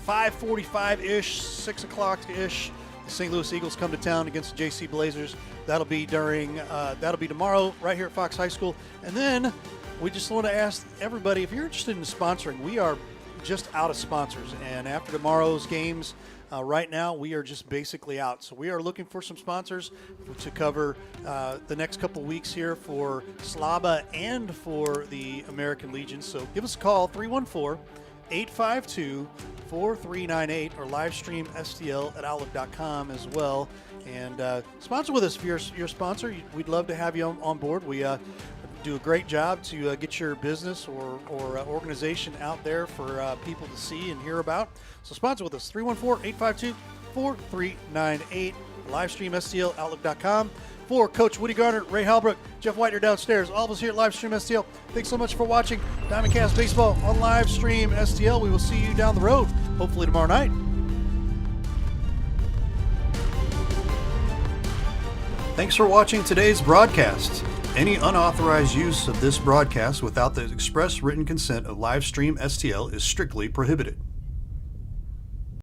5:45-ish, 6 o'clock-ish. The St. Louis Eagles come to town against the JC Blazers. That'll be tomorrow right here at Fox High School. And then we just want to ask everybody, if you're interested in sponsoring, we are just out of sponsors. And after tomorrow's games, right now we are just basically out. So we are looking for some sponsors to cover the next couple weeks here for Slava and for the American Legion. So give us a call, 314-852-4398, or live stream STL@outlook.com as well. And sponsor with us if you're a sponsor. We'd love to have you on board. We do a great job to get your business or organization out there for people to see and hear about. So sponsor with us, 314-852-4398, livestream STL, outlook.com. For Coach Woody Garner, Ray Halbrook, Jeff Whitener downstairs, all of us here at Livestream STL, thanks so much for watching Diamondcast Baseball on Livestream STL. We will see you down the road, hopefully tomorrow night. Thanks for watching today's broadcast. Any unauthorized use of this broadcast without the express written consent of Livestream STL is strictly prohibited.